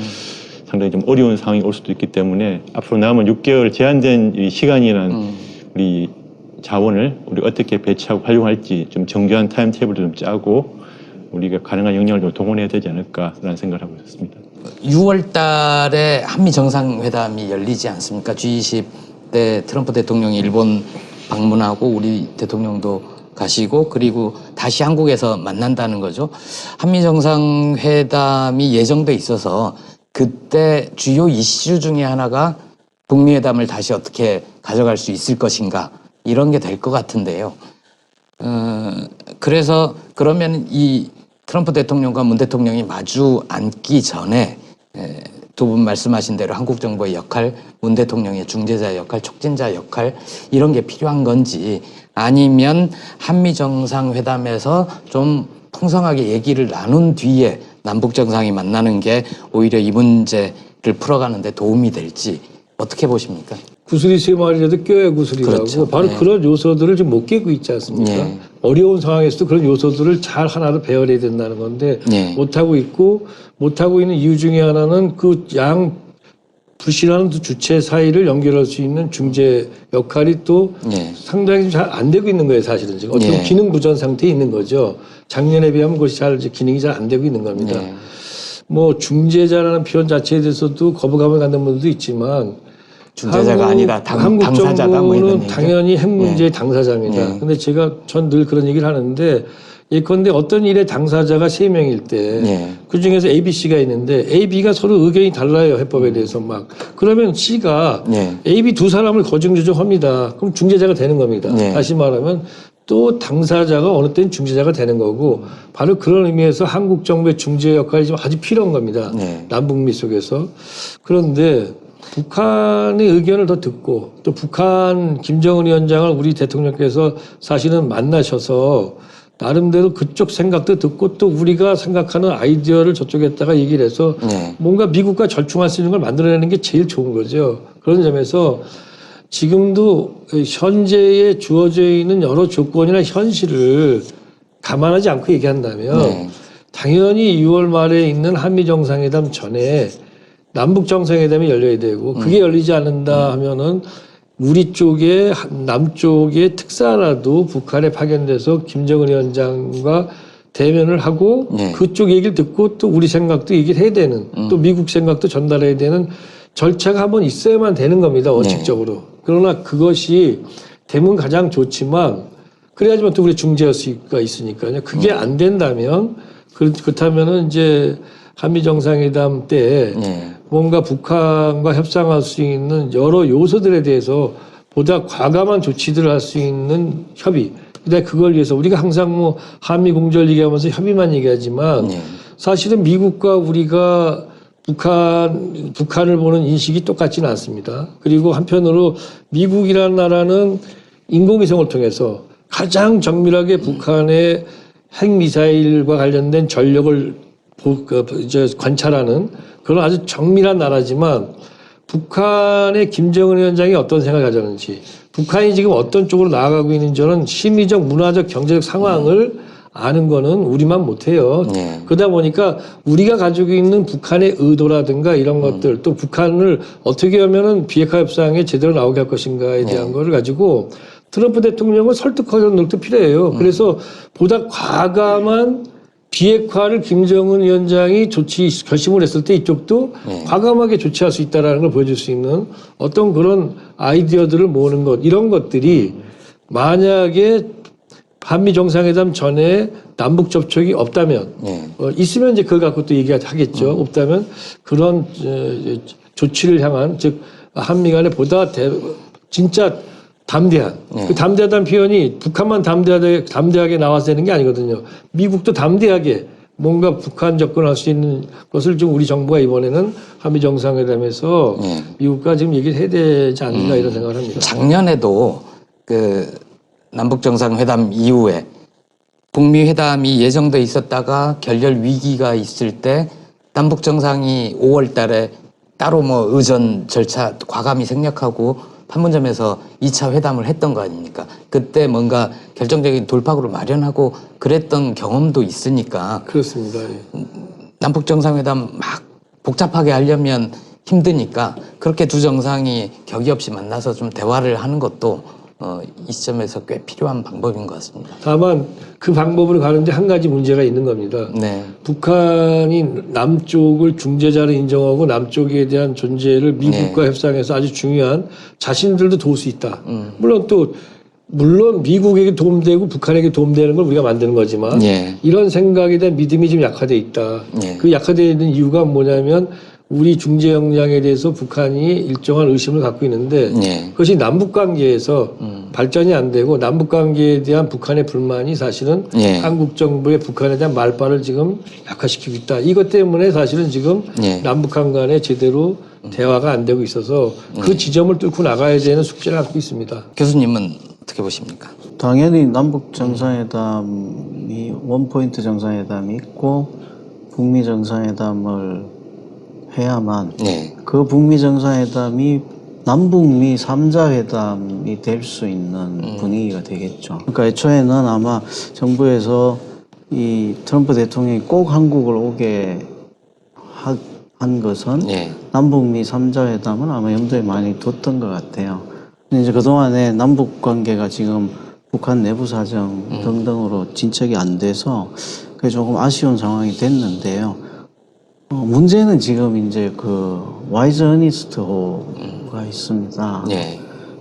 C: 상당히 좀 어려운 상황이 올 수도 있기 때문에 앞으로 남은 6개월 제한된 이 시간이라는 우리 자원을 우리 어떻게 배치하고 활용할지 좀 정교한 타임테이블을 좀 짜고 우리가 가능한 역량을 좀 동원해야 되지 않을까라는 생각을 하고 있습니다.
A: 6월 달에 한미 정상회담이 열리지 않습니까? G20 때 트럼프 대통령이 일본 방문하고 우리 대통령도 가시고 그리고 다시 한국에서 만난다는 거죠. 한미 정상회담이 예정돼 있어서 그때 주요 이슈 중에 하나가 북미 회담을 다시 어떻게 가져갈 수 있을 것인가 이런 게 될 것 같은데요. 그래서 그러면 이 트럼프 대통령과 문 대통령이 마주 앉기 전에 두 분 말씀하신 대로 한국 정부의 역할, 문 대통령의 중재자 역할, 촉진자 역할 이런 게 필요한 건지 아니면 한미 정상회담에서 좀 풍성하게 얘기를 나눈 뒤에 남북 정상이 만나는 게 오히려 이 문제를 풀어가는 데 도움이 될지 어떻게 보십니까?
B: 구슬이 세 마리라도 껴야 구슬이라고.
A: 그렇죠.
B: 바로 그런 요소들을 지금 못 깨고 있지 않습니까? 어려운 상황에서도 그런 요소들을 잘 하나로 배열해야 된다는 건데 못하고 있고 못하고 있는 이유 중에 하나는 그 양 불신하는 두 주체 사이를 연결할 수 있는 중재 역할이 또 상당히 잘 안 되고 있는 거예요, 사실은. 지금 어떤 기능 부전 상태에 있는 거죠. 작년에 비하면 그것이 기능이 잘 안 되고 있는 겁니다. 뭐 중재자라는 표현 자체에 대해서도 거부감을 갖는 분들도 있지만
A: 중재자가 아니다.
B: 한국
A: 당사자다. 뭐 이런
B: 정부는 당연히 핵 문제의 당사자입니다. 근데 전 늘 그런 얘기를 하는데 예컨대 어떤 일의 당사자가 3명일 때 그중에서 A, B, C가 있는데 A, B가 서로 의견이 달라요. 해법에 대해서 막. 그러면 C가 A, B 두 사람을 거중조정합니다. 그럼 중재자가 되는 겁니다. 다시 말하면 또 당사자가 어느 때는 중재자가 되는 거고 바로 그런 의미에서 한국 정부의 중재 역할이 좀 아주 필요한 겁니다. 남북미 속에서. 그런데 북한의 의견을 더 듣고 또 북한 김정은 위원장을 우리 대통령께서 사실은 만나셔서 나름대로 그쪽 생각도 듣고 또 우리가 생각하는 아이디어를 저쪽에다가 얘기를 해서 뭔가 미국과 절충할 수 있는 걸 만들어내는 게 제일 좋은 거죠. 그런 점에서 지금도 현재에 주어져 있는 여러 조건이나 현실을 감안하지 않고 얘기한다면 당연히 6월 말에 있는 한미 정상회담 전에 남북 정상회담이 열려야 되고 그게 열리지 않는다 하면은 우리 쪽에 남쪽의 특사라도 북한에 파견돼서 김정은 위원장과 대면을 하고 그쪽 얘기를 듣고 또 우리 생각도 얘기를 해야 되는 또 미국 생각도 전달해야 되는 절차가 한번 있어야만 되는 겁니다. 원칙적으로. 그러나 그것이 되면 가장 좋지만 그래야지만 또 우리 중재가 있으니까요. 그게 안 된다면 그렇다면은 이제 한미 정상회담 때 뭔가 북한과 협상할 수 있는 여러 요소들에 대해서 보다 과감한 조치들을 할 수 있는 협의. 근데 그걸 위해서 우리가 항상 뭐 한미 공조를 얘기하면서 협의만 얘기하지만 사실은 미국과 우리가 북한을 보는 인식이 똑같지는 않습니다. 그리고 한편으로 미국이라는 나라는 인공위성을 통해서 가장 정밀하게 북한의 핵미사일과 관련된 전력을 관찰하는 그런 아주 정밀한 나라지만 북한의 김정은 위원장이 어떤 생각을 가졌는지 북한이 지금 어떤 쪽으로 나아가고 있는지는 심리적, 문화적, 경제적 상황을 아는 거는 우리만 못해요. 그러다 보니까 우리가 가지고 있는 북한의 의도라든가 이런 것들 또 북한을 어떻게 하면은 비핵화 협상에 제대로 나오게 할 것인가에 대한 거를 가지고 트럼프 대통령을 설득하는 노력도 필요해요. 그래서 보다 과감한 비핵화를 김정은 위원장이 결심을 했을 때 이쪽도 과감하게 조치할 수 있다는 걸 보여줄 수 있는 어떤 그런 아이디어들을 모으는 것 이런 것들이 만약에 한미 정상회담 전에 남북 접촉이 없다면 있으면 이제 그걸 갖고 또 얘기하겠죠. 없다면 그런 조치를 향한 즉 한미 간에 보다 진짜 담대한 그 담대하다는 표현이 북한만 담대하게 나와서 되는 게 아니거든요. 미국도 담대하게 뭔가 북한 접근할 수 있는 것을 좀 우리 정부가 이번에는 한미 정상회담에서 미국과 지금 얘기를 해야 되지 않는가 이런 생각을 합니다.
A: 작년에도 그 남북 정상회담 이후에 북미 회담이 예정돼 있었다가 결렬 위기가 있을 때 남북 정상이 5월 달에 따로 뭐 의전 절차 과감히 생략하고 판문점에서 2차 회담을 했던 거 아닙니까? 그때 뭔가 결정적인 돌파구를 마련하고 그랬던 경험도 있으니까
B: 그렇습니다. 예.
A: 남북 정상회담 막 복잡하게 하려면 힘드니까 그렇게 두 정상이 격의 없이 만나서 좀 대화를 하는 것도 이 시점에서 꽤 필요한 방법인 것 같습니다.
B: 다만 그 방법으로 가는데 한 가지 문제가 있는 겁니다.
A: 네.
B: 북한이 남쪽을 중재자로 인정하고 남쪽에 대한 존재를 미국과 협상해서 아주 중요한 자신들도 도울 수 있다. 물론 미국에게 도움되고 북한에게 도움되는 걸 우리가 만드는 거지만 이런 생각에 대한 믿음이 좀 약화돼 있다. 그 약화되어 있는 이유가 뭐냐면 우리 중재 역량에 대해서 북한이 일정한 의심을 갖고 있는데 그것이 남북 관계에서 발전이 안 되고 남북 관계에 대한 북한의 불만이 사실은 한국 정부의 북한에 대한 말발을 지금 약화시키고 있다. 이것 때문에 사실은 지금 남북한 간에 제대로 대화가 안 되고 있어서 그 지점을 뚫고 나가야 되는 숙제를 갖고 있습니다.
A: 교수님은 어떻게 보십니까?
D: 당연히 남북 정상회담이 원포인트 정상회담이 있고 북미 정상회담을 해야만 그 북미 정상회담이 남북미 3자 회담이 될 수 있는 분위기가 되겠죠. 그러니까 애초에는 아마 정부에서 이 트럼프 대통령이 꼭 한국을 오게 한 것은 남북미 3자 회담을 아마 염두에 많이 뒀던 것 같아요. 근데 이제 그동안에 남북 관계가 지금 북한 내부 사정 등등으로 진척이 안 돼서 그게 조금 아쉬운 상황이 됐는데요. 문제는 지금 이제 그 와이즈 어니스트호가 있습니다.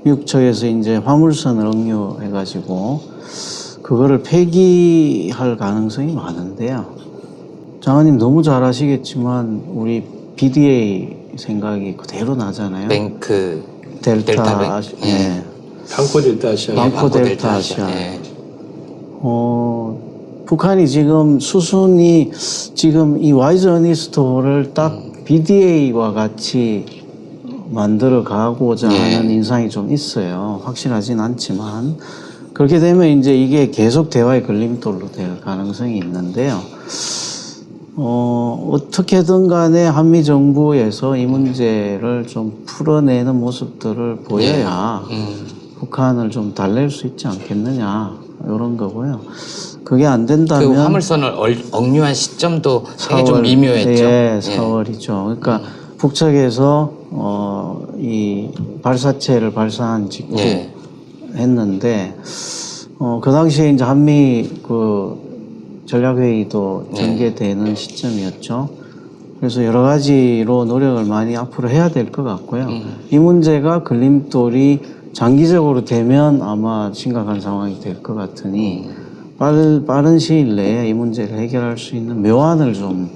D: 미국 측에서 이제 화물선을 억류해가지고 그거를 폐기할 가능성이 많은데요. 장관님 너무 잘 아시겠지만 우리 BDA 생각이 그대로 나잖아요.
A: 뱅크
D: 델타
B: 방코 델타 아시아.
D: 방코 델타 아시아. 북한이 지금 수순이 지금 이 와이즈 어니스트호를 딱 BDA와 같이 만들어 가고자 하는 인상이 좀 있어요. 확실하진 않지만 그렇게 되면 이제 이게 계속 대화의 걸림돌로 될 가능성이 있는데요. 어떻게든 간에 한미 정부에서 이 문제를 좀 풀어내는 모습들을 보여야 북한을 좀 달랠 수 있지 않겠느냐 이런 거고요. 그게 안 된다면
A: 그 화물선을 억류한 시점도 되게 좀 미묘했죠.
D: 4월이죠. 그러니까 북측에서 이 발사체를 발사한 직후 했는데 그 당시에 이제 한미 그 전략회의도 전개되는 시점이었죠. 그래서 여러 가지로 노력을 많이 앞으로 해야 될 것 같고요. 이 문제가 걸림돌이 장기적으로 되면 아마 심각한 상황이 될 것 같으니 빠른 시일 내에 이 문제를 해결할 수 있는 묘안을 좀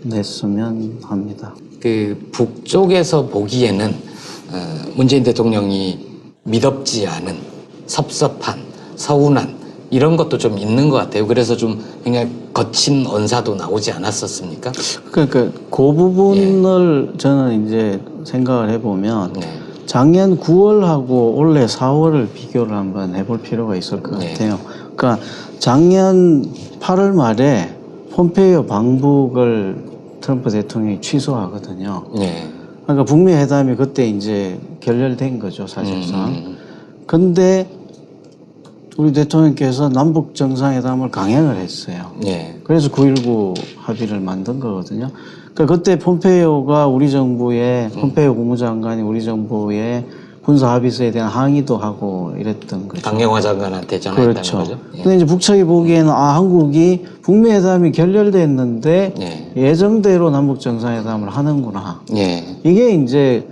D: 냈으면 합니다.
A: 그 북쪽에서 보기에는 문재인 대통령이 미덥지 않은 섭섭한 서운한 이런 것도 좀 있는 것 같아요. 그래서 좀 굉장히 거친 언사도 나오지 않았었습니까?
D: 그러니까 그 부분을 저는 이제 생각을 해보면 작년 9월하고 올해 4월을 비교를 한번 해볼 필요가 있을 것 같아요. 그러니까 작년 8월 말에 폼페이오 방북을 트럼프 대통령이 취소하거든요. 그러니까 북미 회담이 그때 이제 결렬된 거죠, 사실상. 근데 우리 대통령께서 남북 정상회담을 강행을 했어요. 그래서 9.19 합의를 만든 거거든요. 그러니까 그때 폼페이오가 우리 정부의 폼페이오 국무장관이 우리 정부의 군사 합의서에 대한 항의도 하고 이랬던 거죠.
A: 강영화 장관한테 전화했다는 거죠.
D: 근데 이제 북측이 보기에는 한국이 북미 회담이 결렬됐는데 예정대로 남북 정상회담을 하는구나. 이게 이제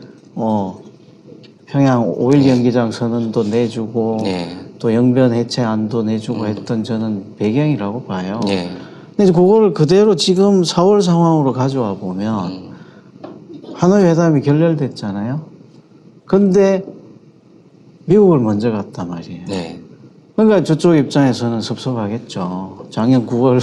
D: 평양 5.1 경기장 선언도 내주고 또 영변 해체안도 내주고 했던 저는 배경이라고 봐요. 근데 이제 그거를 그대로 지금 4월 상황으로 가져와 보면 하노이 회담이 결렬됐잖아요. 근데 미국을 먼저 갔단 말이에요. 그러니까 저쪽 입장에서는 섭섭하겠죠. 작년 9월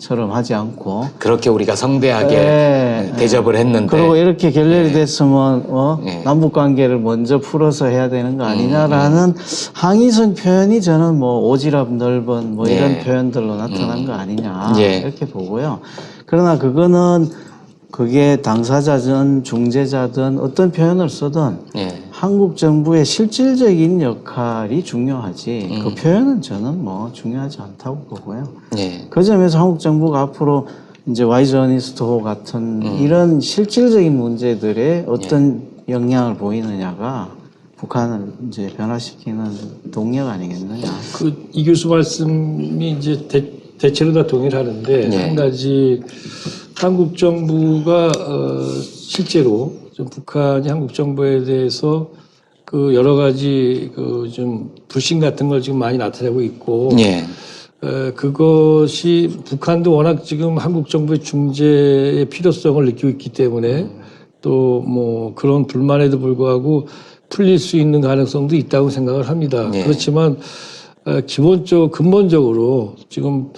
D: 처럼 하지 않고
A: 그렇게 우리가 성대하게
D: 예,
A: 대접을 했는데
D: 그리고 이렇게 결렬이 됐으면
A: 예.
D: 남북 관계를 먼저 풀어서 해야 되는 거 아니냐라는 항의성 표현이 저는 뭐 오지랖 넓은 뭐 이런 표현들로 나타난 거 아니냐 이렇게 보고요. 그러나 그거는 그게 당사자든 중재자든 어떤 표현을 쓰든 한국 정부의 실질적인 역할이 중요하지 그 표현은 저는 뭐 중요하지 않다고 보고요. 그 점에서 한국 정부가 앞으로 이제 와이저니스트호 같은 이런 실질적인 문제들에 어떤 영향을 보이느냐가 북한을 이제 변화시키는 동력 아니겠느냐.
B: 그 이 교수 말씀이 이제 대체로 다 동일하는데 한 가지 한국 정부가 실제로 좀 북한이 한국 정부에 대해서 그 여러 가지 그 좀 불신 같은 걸 지금 많이 나타내고 있고 그것이 북한도 워낙 지금 한국 정부의 중재의 필요성을 느끼고 있기 때문에 또 뭐 그런 불만에도 불구하고 풀릴 수 있는 가능성도 있다고 생각을 합니다. 그렇지만 근본적으로 지금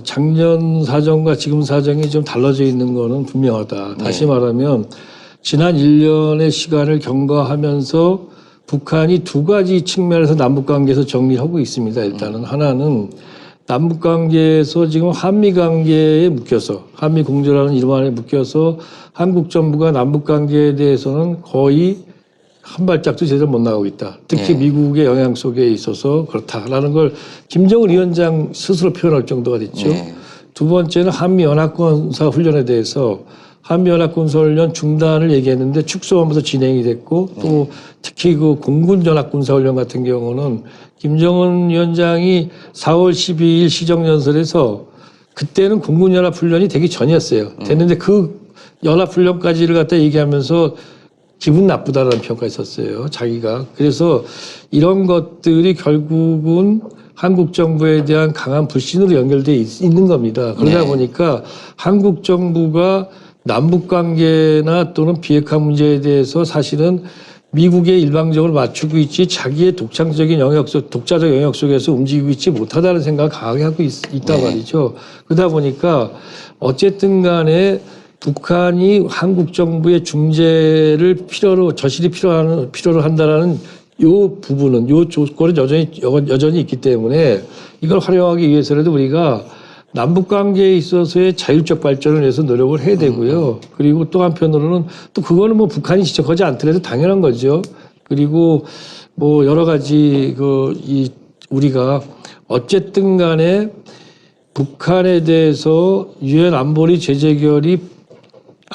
B: 작년 사정과 지금 사정이 좀 달라져 있는 거는 분명하다. 다시 말하면 지난 1년의 시간을 경과하면서 북한이 두 가지 측면에서 남북관계에서 정리하고 있습니다. 일단은 하나는 남북관계에서 지금 한미관계에 묶여서 한미공조라는 이름 안에 묶여서 한국 정부가 남북관계에 대해서는 거의 한 발짝도 제대로 못 나가고 있다. 특히 미국의 영향 속에 있어서 그렇다라는 걸 김정은 위원장 스스로 표현할 정도가 됐죠. 두 번째는 한미연합군사 훈련에 대해서 한미연합군사 훈련 중단을 얘기했는데 축소하면서 진행이 됐고 또 특히 그 공군연합군사 훈련 같은 경우는 김정은 위원장이 4월 12일 시정연설에서 그때는 공군연합훈련이 되기 전이었어요. 됐는데 그 연합훈련까지를 갖다 얘기하면서 기분 나쁘다라는 평가가 있었어요. 자기가. 그래서 이런 것들이 결국은 한국 정부에 대한 강한 불신으로 연결돼 있는 겁니다. 그러다 보니까 한국 정부가 남북 관계나 또는 비핵화 문제에 대해서 사실은 미국에 일방적으로 맞추고 있지 자기의 독자적 영역 속에서 움직이고 있지 못하다는 생각을 강하게 하고 있단 말이죠. 그러다 보니까 어쨌든 간에 북한이 한국 정부의 중재를 저실히 필요로 한다라는 요 부분은, 요 조건은 여전히 있기 때문에 이걸 활용하기 위해서라도 우리가 남북 관계에 있어서의 자율적 발전을 위해서 노력을 해야 되고요. 그리고 또 한편으로는 또 그거는 뭐 북한이 지적하지 않더라도 당연한 거죠. 그리고 뭐 여러 가지 우리가 어쨌든 간에 북한에 대해서 유엔 안보리 재재결이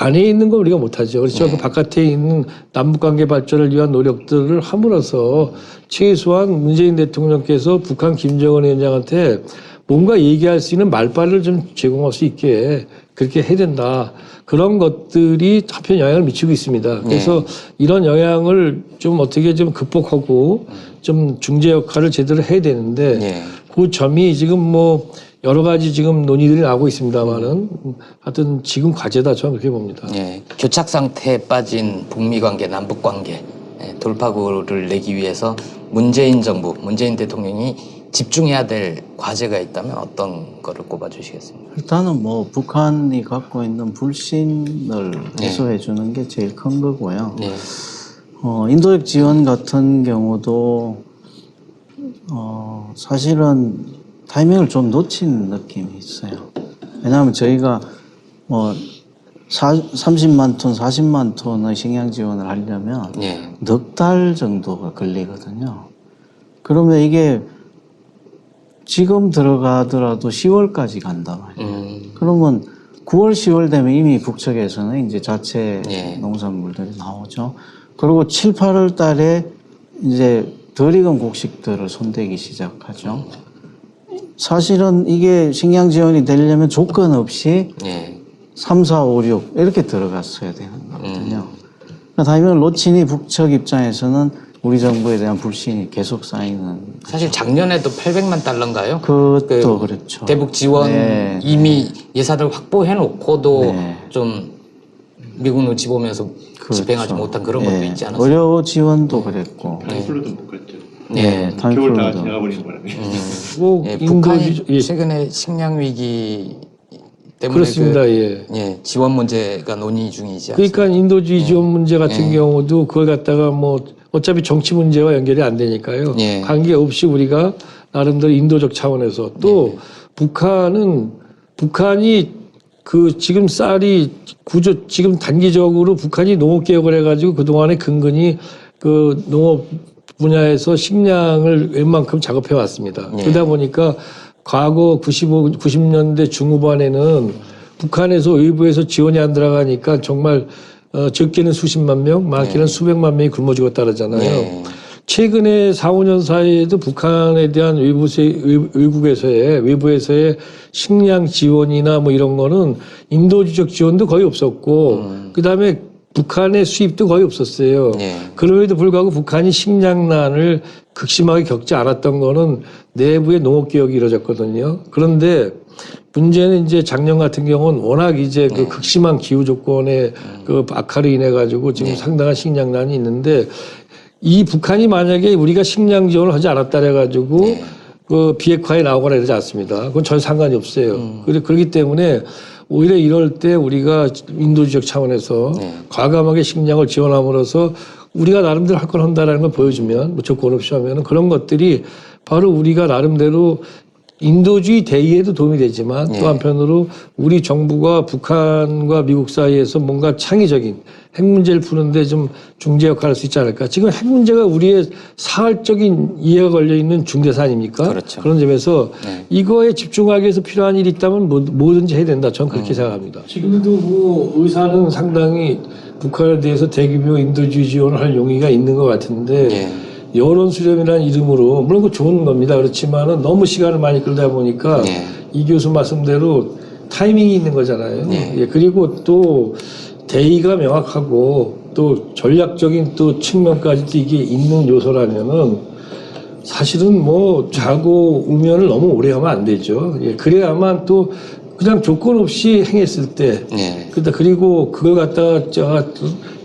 B: 안에 있는 걸 우리가 못하죠. 그렇죠. 그 바깥에 있는 남북관계 발전을 위한 노력들을 함으로써 최소한 문재인 대통령께서 북한 김정은 위원장한테 뭔가 얘기할 수 있는 말발을 좀 제공할 수 있게 그렇게 해야 된다. 그런 것들이 한편 영향을 미치고 있습니다. 그래서 이런 영향을 좀 어떻게 좀 극복하고 좀 중재 역할을 제대로 해야 되는데 그 점이 지금 뭐 여러 가지 지금 논의들이 나오고 있습니다만은 하여튼 지금 과제다 저는 그렇게 봅니다.
A: 교착 상태에 빠진 북미 관계, 남북 관계 돌파구를 내기 위해서 문재인 정부, 문재인 대통령이 집중해야 될 과제가 있다면 어떤 거를 꼽아주시겠습니까?
D: 일단은 뭐 북한이 갖고 있는 불신을 해소해 주는 게 제일 큰 거고요. 인도적 지원 같은 경우도 사실은 타이밍을 좀 놓친 느낌이 있어요. 왜냐하면 저희가 뭐 30만 톤, 40만 톤의 식량 지원을 하려면 넉 달 정도가 걸리거든요. 그러면 이게 지금 들어가더라도 10월까지 간단 말이에요. 그러면 9월, 10월 되면 이미 북측에서는 이제 자체 농산물들이 나오죠. 그리고 7, 8월 달에 이제 덜 익은 곡식들을 손대기 시작하죠. 사실은 이게 식량 지원이 되려면 조건 없이 3, 4, 5, 6 이렇게 들어갔어야 되는 거거든요. 그러니까 타이밍을 놓치니 북측 입장에서는 우리 정부에 대한 불신이 계속 쌓이는.
A: 사실 작년에도 800만 달러인가요?
D: 그것도 그렇죠.
A: 대북 지원 이미 예산을 확보해 놓고도 좀 미국 눈치 보면서 집행하지 못한 그런 것도 있지 않았어요?
D: 의료 지원도 그랬고.
C: 타임플러도 못 갔죠.
D: 타임플러도.
C: 겨울 다 지나버리는 바람에.
A: 북한이 최근에 식량 위기 때문에
B: 그렇습니다. 예.
A: 예, 지원 문제가 논의 중이지 않습니까?
B: 그러니까 인도주의 지원 문제 같은 경우도 그걸 갖다가 뭐 어차피 정치 문제와 연결이 안 되니까요.
A: 예.
B: 관계없이 우리가 나름대로 인도적 차원에서 또 북한이 그 지금 쌀이 지금 단기적으로 북한이 농업 개혁을 해가지고 그 동안에 근근히 그 농업 분야에서 식량을 웬만큼 작업해 왔습니다.
A: 예.
B: 그러다 보니까 과거 90년대 중후반에는 북한에서 외부에서 지원이 안 들어가니까 정말 적게는 수십만 명, 많게는 수백만 명이 굶어 죽었다 그러잖아요.
A: 예.
B: 최근에 4, 5년 사이에도 북한에 대한 외부에서의 식량 지원이나 뭐 이런 거는 인도주의적 지원도 거의 없었고, 그 다음에 북한의 수입도 거의 없었어요.
A: 예.
B: 그럼에도 불구하고 북한이 식량난을 극심하게 겪지 않았던 거는 내부의 농업개혁이 이루어졌거든요. 그런데 문제는 이제 작년 같은 경우는 워낙 이제 그 극심한 기후 조건의 그 악화로 인해 가지고 지금 상당한 식량난이 있는데 이 북한이 만약에 우리가 식량 지원을 하지 않았다 해가지고 그 비핵화에 나오거나 이러지 않습니다. 그건 전 상관이 없어요. 그렇기 때문에 오히려 이럴 때 우리가 인도주의적 차원에서 과감하게 식량을 지원함으로써 우리가 나름대로 할 걸 한다라는 걸 보여주면 뭐 조건 없이 하면은 그런 것들이 바로 우리가 나름대로 인도주의 대의에도 도움이 되지만 또 한편으로 우리 정부가 북한과 미국 사이에서 뭔가 창의적인 핵 문제를 푸는데 좀 중재 역할을 할 수 있지 않을까. 지금 핵 문제가 우리의 사활적인 이해가 걸려 있는 중대사 아닙니까?
A: 그렇죠.
B: 그런 점에서 이거에 집중하기 위해서 필요한 일이 있다면 뭐든지 해야 된다. 저는 그렇게 생각합니다. 지금도 뭐 의사는 상당히 북한에 대해서 대규모 인도주의 지원을 할 용의가 있는 것 같은데 여론 수렴이라는 이름으로 물론 그 좋은 겁니다. 그렇지만은 너무 시간을 많이 끌다 보니까 이 교수 말씀대로 타이밍이 있는 거잖아요. 예, 그리고 또 대의가 명확하고 또 전략적인 또 측면까지도 이게 있는 요소라면은 사실은 뭐 좌고 우면을 너무 오래 하면 안 되죠. 예, 그래야만 또 그냥 조건 없이 행했을 때, 그리고 그걸 갖다가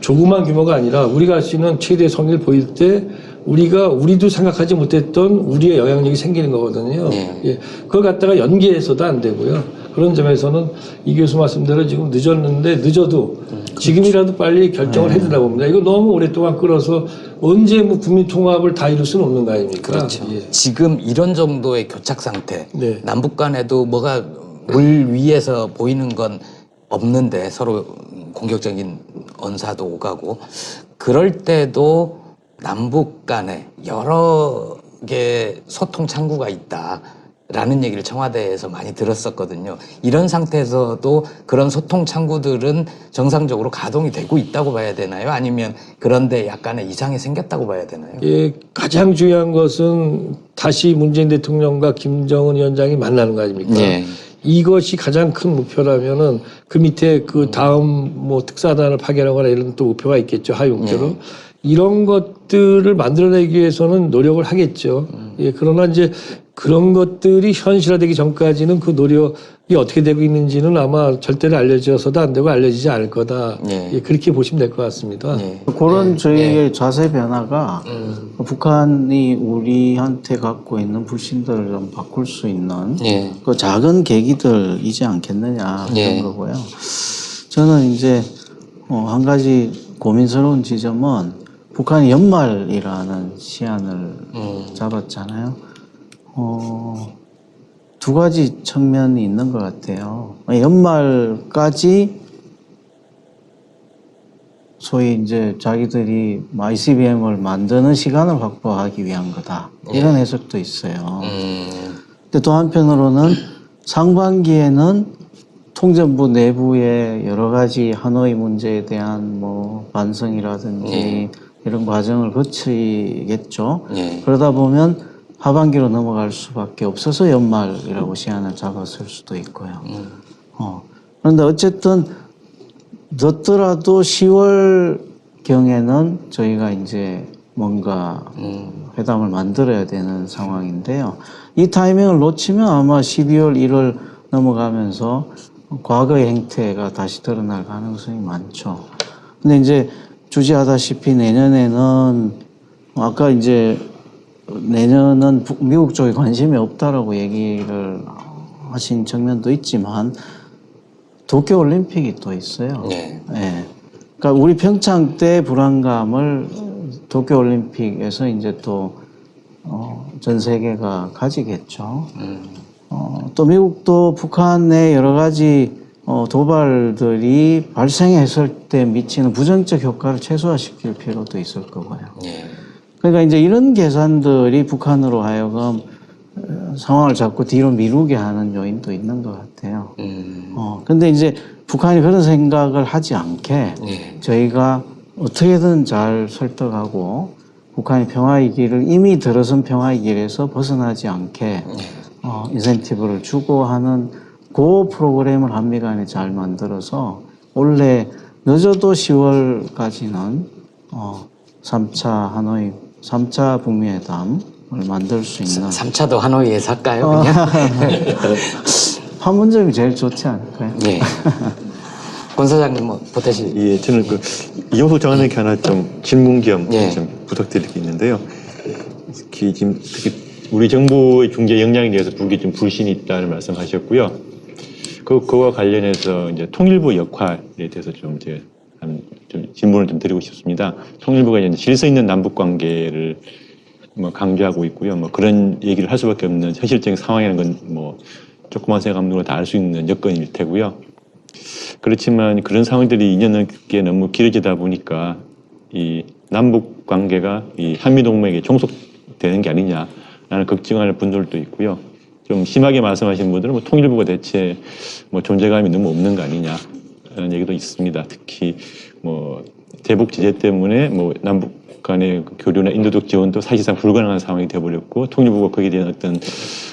B: 조그만 규모가 아니라 우리가 할 수 있는 최대의 성의를 보일 때 우리도 생각하지 못했던 우리의 영향력이 생기는 거거든요. 예, 그걸 갖다가 연계해서도 안 되고요. 그런 점에서는 이 교수 말씀대로 지금 늦어도 지금이라도 빨리 결정을 해주라 봅니다. 이거 너무 오랫동안 끌어서 언제 뭐 국민 통합을 다 이룰 수는 없는 거 아닙니까?
A: 그렇죠.
B: 예.
A: 지금 이런 정도의 교착 상태,
B: 네.
A: 남북 간에도 뭐가 물 위에서 보이는 건 없는데 서로 공격적인 언사도 오가고 그럴 때도 남북 간에 여러 개 소통 창구가 있다라는 얘기를 청와대에서 많이 들었었거든요. 이런 상태에서도 그런 소통 창구들은 정상적으로 가동이 되고 있다고 봐야 되나요? 아니면 그런데 약간의 이상이 생겼다고 봐야 되나요?
B: 예, 가장 중요한 것은 다시 문재인 대통령과 김정은 위원장이 만나는 거 아닙니까? 이것이 가장 큰 목표라면은 그 밑에 그 다음 뭐 특사단을 파견하거나 이런 또 목표가 있겠죠. 하위 목표로. 이런 것들을 만들어내기 위해서는 노력을 하겠죠. 예, 그러나 이제 그런 것들이 현실화되기 전까지는 그 노력이 어떻게 되고 있는지는 아마 절대로 알려져서도 안 되고 알려지지 않을 거다. 예, 그렇게 보시면 될 것 같습니다.
D: 그런 저희의 자세 변화가 북한이 우리한테 갖고 있는 불신들을 좀 바꿀 수 있는 그 작은 계기들이지 않겠느냐 그런 거고요. 저는 이제 한 가지 고민스러운 지점은 북한이 연말이라는 시한을 잡았잖아요. 두 가지 측면이 있는 것 같아요. 연말까지 소위 이제 자기들이 ICBM을 만드는 시간을 확보하기 위한 거다. 이런 해석도 있어요. 근데 또 한편으로는 상반기에는 통전부 내부의 여러 가지 하노이 문제에 대한 뭐 반성이라든지 이런 과정을 거치겠죠. 그러다 보면 하반기로 넘어갈 수밖에 없어서 연말이라고 시한을 잡았을 수도 있고요. 그런데 어쨌든 늦더라도 10월 경에는 저희가 이제 뭔가 회담을 만들어야 되는 상황인데요. 이 타이밍을 놓치면 아마 12월, 1월 넘어가면서 과거의 행태가 다시 드러날 가능성이 많죠. 근데 이제 주지하다시피 내년에는 아까 이제 내년은 미국 쪽에 관심이 없다라고 얘기를 하신 측면도 있지만 도쿄올림픽이 또 있어요.
A: 네.
D: 예. 그러니까 우리 평창 때 불안감을 도쿄올림픽에서 이제 또 전 세계가 가지겠죠. 또 미국도 북한의 여러 가지 도발들이 발생했을 때 미치는 부정적 효과를 최소화시킬 필요도 있을 거고요.
A: 네.
D: 그러니까 이제 이런 계산들이 북한으로 하여금 상황을 자꾸 뒤로 미루게 하는 요인도 있는 것 같아요. 근데 이제 북한이 그런 생각을 하지 않게
A: 네.
D: 저희가 어떻게든 잘 설득하고 북한이 평화의 길을 이미 들어선 평화의 길에서 벗어나지 않게 인센티브를 주고 하는 그 프로그램을 한미 간에 잘 만들어서 원래 늦어도 10월까지는 3차 북미회담을 만들 수 있는
A: 3차도 하노이에서 할까요? 그냥?
D: 판문점이 제일 좋지 않을까요?
A: 네. 권 사장님 뭐 보태실.
C: 예, 저는 이종석 장관에게 하나 좀 질문 겸
A: 예.
C: 좀 부탁드릴 게 있는데요. 특히 우리 정부의 중재 역량에 대해서 북이 좀 불신이 있다는 말씀하셨고요. 그와 관련해서 이제 통일부 역할에 대해서 좀 질문을 좀 드리고 싶습니다. 통일부가 이제 질서 있는 남북 관계를 강조하고 있고요. 그런 얘기를 할 수밖에 없는 현실적인 상황이라는 건 조그만 생각으로 다 알 수 있는 여건일 테고요. 그렇지만 그런 상황들이 2년 넘게 너무 길어지다 보니까 이 남북 관계가 이 한미 동맹에 종속되는 게 아니냐라는 걱정하는 분들도 있고요. 좀 심하게 말씀하시는 분들은 통일부가 대체 존재감이 너무 없는 거 아니냐라는 얘기도 있습니다. 특히 대북 제재 때문에 남북 간의 교류나 인도적 지원도 사실상 불가능한 상황이 되어버렸고 통일부가 거기에 대한 어떤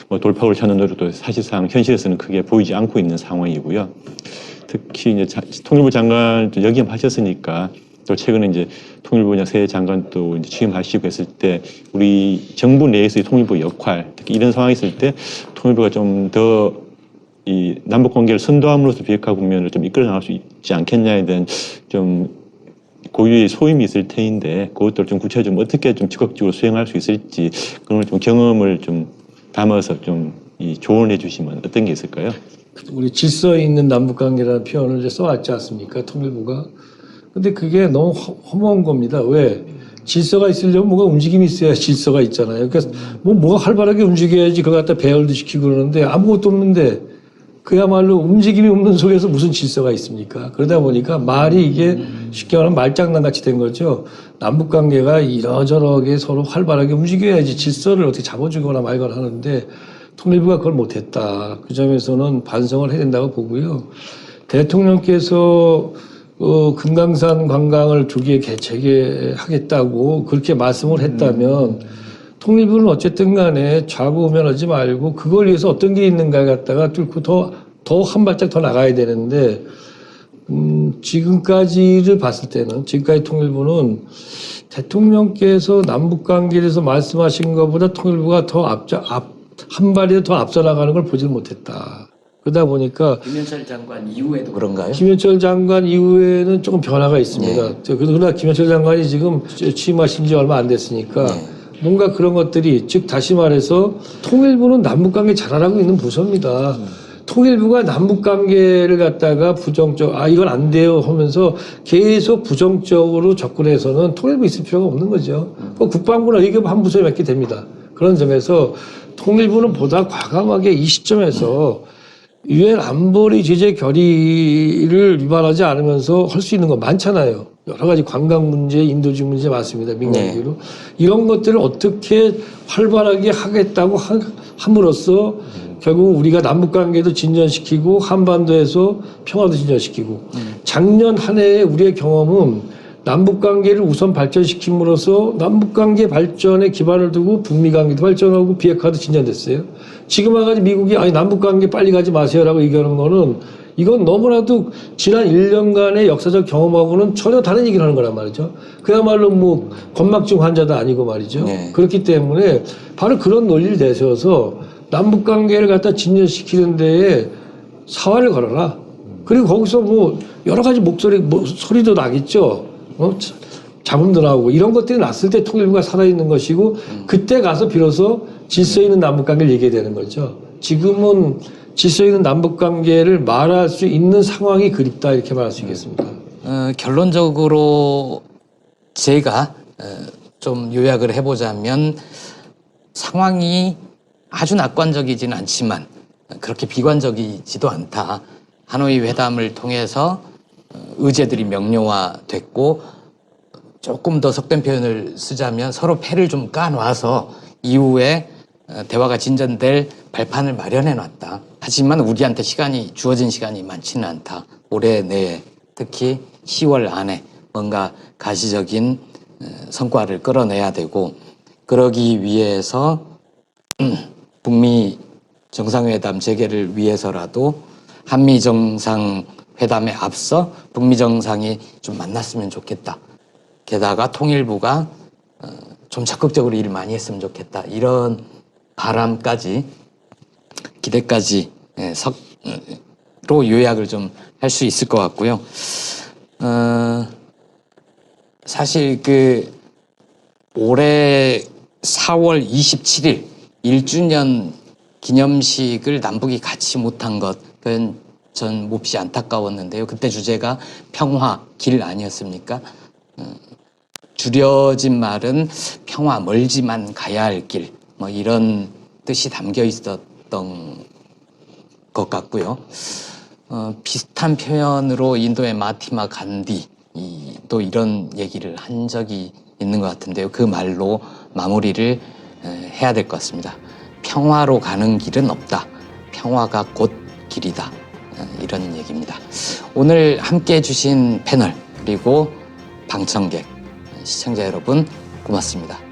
C: 돌파구를 찾는 노력도 사실상 현실에서는 크게 보이지 않고 있는 상황이고요. 특히 이제 통일부 장관 역임하셨으니까 또 최근에 이제 통일부 새 장관 또 이제 취임하시고 했을 때 우리 정부 내에서의 통일부 역할, 특히 이런 상황이 있을 때 통일부가 좀 더 이 남북 관계를 선도함으로써 비핵화 국면을 좀 이끌어 나갈 수 있지 않겠냐에 대한 좀 고유의 소임이 있을 테인데 그것들을 좀 구체적으로 어떻게 좀 적극적으로 수행할 수 있을지 그런 좀 경험을 좀 담아서 좀 조언해 주시면 어떤 게 있을까요?
B: 우리 질서 있는 남북관계라는 표현을 이제 써왔지 않습니까? 통일부가. 근데 그게 너무 허무한 겁니다. 왜? 질서가 있으려면 뭐가 움직임이 있어야 질서가 있잖아요. 그러니까 뭐가 활발하게 움직여야지 그걸 갖다 배열도 시키고 그러는데 아무것도 없는데 그야말로 움직임이 없는 속에서 무슨 질서가 있습니까? 그러다 보니까 말이 이게 쉽게 말하면 말장난 같이 된 거죠. 남북관계가 이러저러하게 서로 활발하게 움직여야지 질서를 어떻게 잡아주거나 말거나 하는데 통일부가 그걸 못했다. 그 점에서는 반성을 해야 된다고 보고요. 대통령께서 금강산 관광을 조기에 재개하겠다고 그렇게 말씀을 했다면 통일부는 어쨌든 간에 좌고우면하지 말고 그걸 위해서 어떤 게 있는가 갖다가 뚫고 더 한 발짝 더 나가야 되는데 지금까지를 봤을 때는 지금까지 통일부는 대통령께서 남북관계에 대해서 말씀하신 것보다 통일부가 한 발이 더 앞서 나가는 걸 보질 못했다. 그러다 보니까
A: 김현철 장관 이후에도 그런가요?
B: 김현철 장관 이후에는 조금 변화가 있습니다.
A: 네.
B: 그러나 김현철 장관이 지금 취임하신 지 얼마 안 됐으니까
A: 네.
B: 뭔가 그런 것들이 즉 다시 말해서 통일부는 남북관계 잘하고 있는 부서입니다. 통일부가 남북관계를 갖다가 이건 안 돼요 하면서 계속 부정적으로 접근해서는 통일부 있을 필요가 없는 거죠. 국방부나 외교부 한 부서에 맡게 됩니다. 그런 점에서 통일부는 보다 과감하게 이 시점에서 유엔 안보리 제재 결의를 위반하지 않으면서 할 수 있는 거 많잖아요. 여러 가지 관광 문제, 인도주의 문제 많습니다. 민간기로. 이런 것들을 어떻게 활발하게 하겠다고 함으로써 결국 우리가 남북관계도 진전시키고 한반도에서 평화도 진전시키고 작년 한 해에 우리의 경험은 남북관계를 우선 발전시킴으로써 남북관계 발전에 기반을 두고 북미관계도 발전하고 비핵화도 진전됐어요. 지금 와가지고 미국이 남북관계 빨리 가지 마세요라고 얘기하는 거는 이건 너무나도 지난 1년간의 역사적 경험하고는 전혀 다른 얘기를 하는 거란 말이죠. 그야말로 건막증 환자도 아니고 말이죠.
A: 네.
B: 그렇기 때문에 바로 그런 논리를 내세워서 남북관계를 갖다 진전시키는 데에 사활을 걸어라. 그리고 거기서 여러 가지 소리도 나겠죠. 잡음도 나오고 이런 것들이 났을 때 통일부가 살아있는 것이고 그때 가서 비로소 질서 있는 남북관계를 얘기해야 되는 거죠. 지금은 질서 있는 남북 관계를 말할 수 있는 상황이 그립다 이렇게 말할 수 있겠습니다.
A: 결론적으로 제가 좀 요약을 해보자면 상황이 아주 낙관적이지는 않지만 그렇게 비관적이지도 않다. 하노이 회담을 통해서 의제들이 명료화됐고 조금 더 속된 표현을 쓰자면 서로 패를 좀 까놔서 이후에 대화가 진전될 발판을 마련해 놨다. 하지만 우리한테 주어진 시간이 많지는 않다. 올해 내에 특히 10월 안에 뭔가 가시적인 성과를 끌어내야 되고 그러기 위해서 북미 정상회담 재개를 위해서라도 한미 정상회담에 앞서 북미 정상이 좀 만났으면 좋겠다. 게다가 통일부가 좀 적극적으로 일을 많이 했으면 좋겠다. 이런 바람까지 기대까지 로 요약을 좀 할 수 있을 것 같고요. 사실 올해 4월 27일 1주년 기념식을 남북이 같이 못한 것은 전 몹시 안타까웠는데요. 그때 주제가 평화 길 아니었습니까? 줄여진 말은 평화 멀지만 가야 할 길, 뭐 이런 뜻이 담겨 있었던 것 같고요. 비슷한 표현으로 인도의 마티마 간디도 이런 얘기를 한 적이 있는 것 같은데요. 그 말로 마무리를 해야 될 것 같습니다. 평화로 가는 길은 없다. 평화가 곧 길이다. 이런 얘기입니다. 오늘 함께 해주신 패널 그리고 방청객, 시청자 여러분 고맙습니다.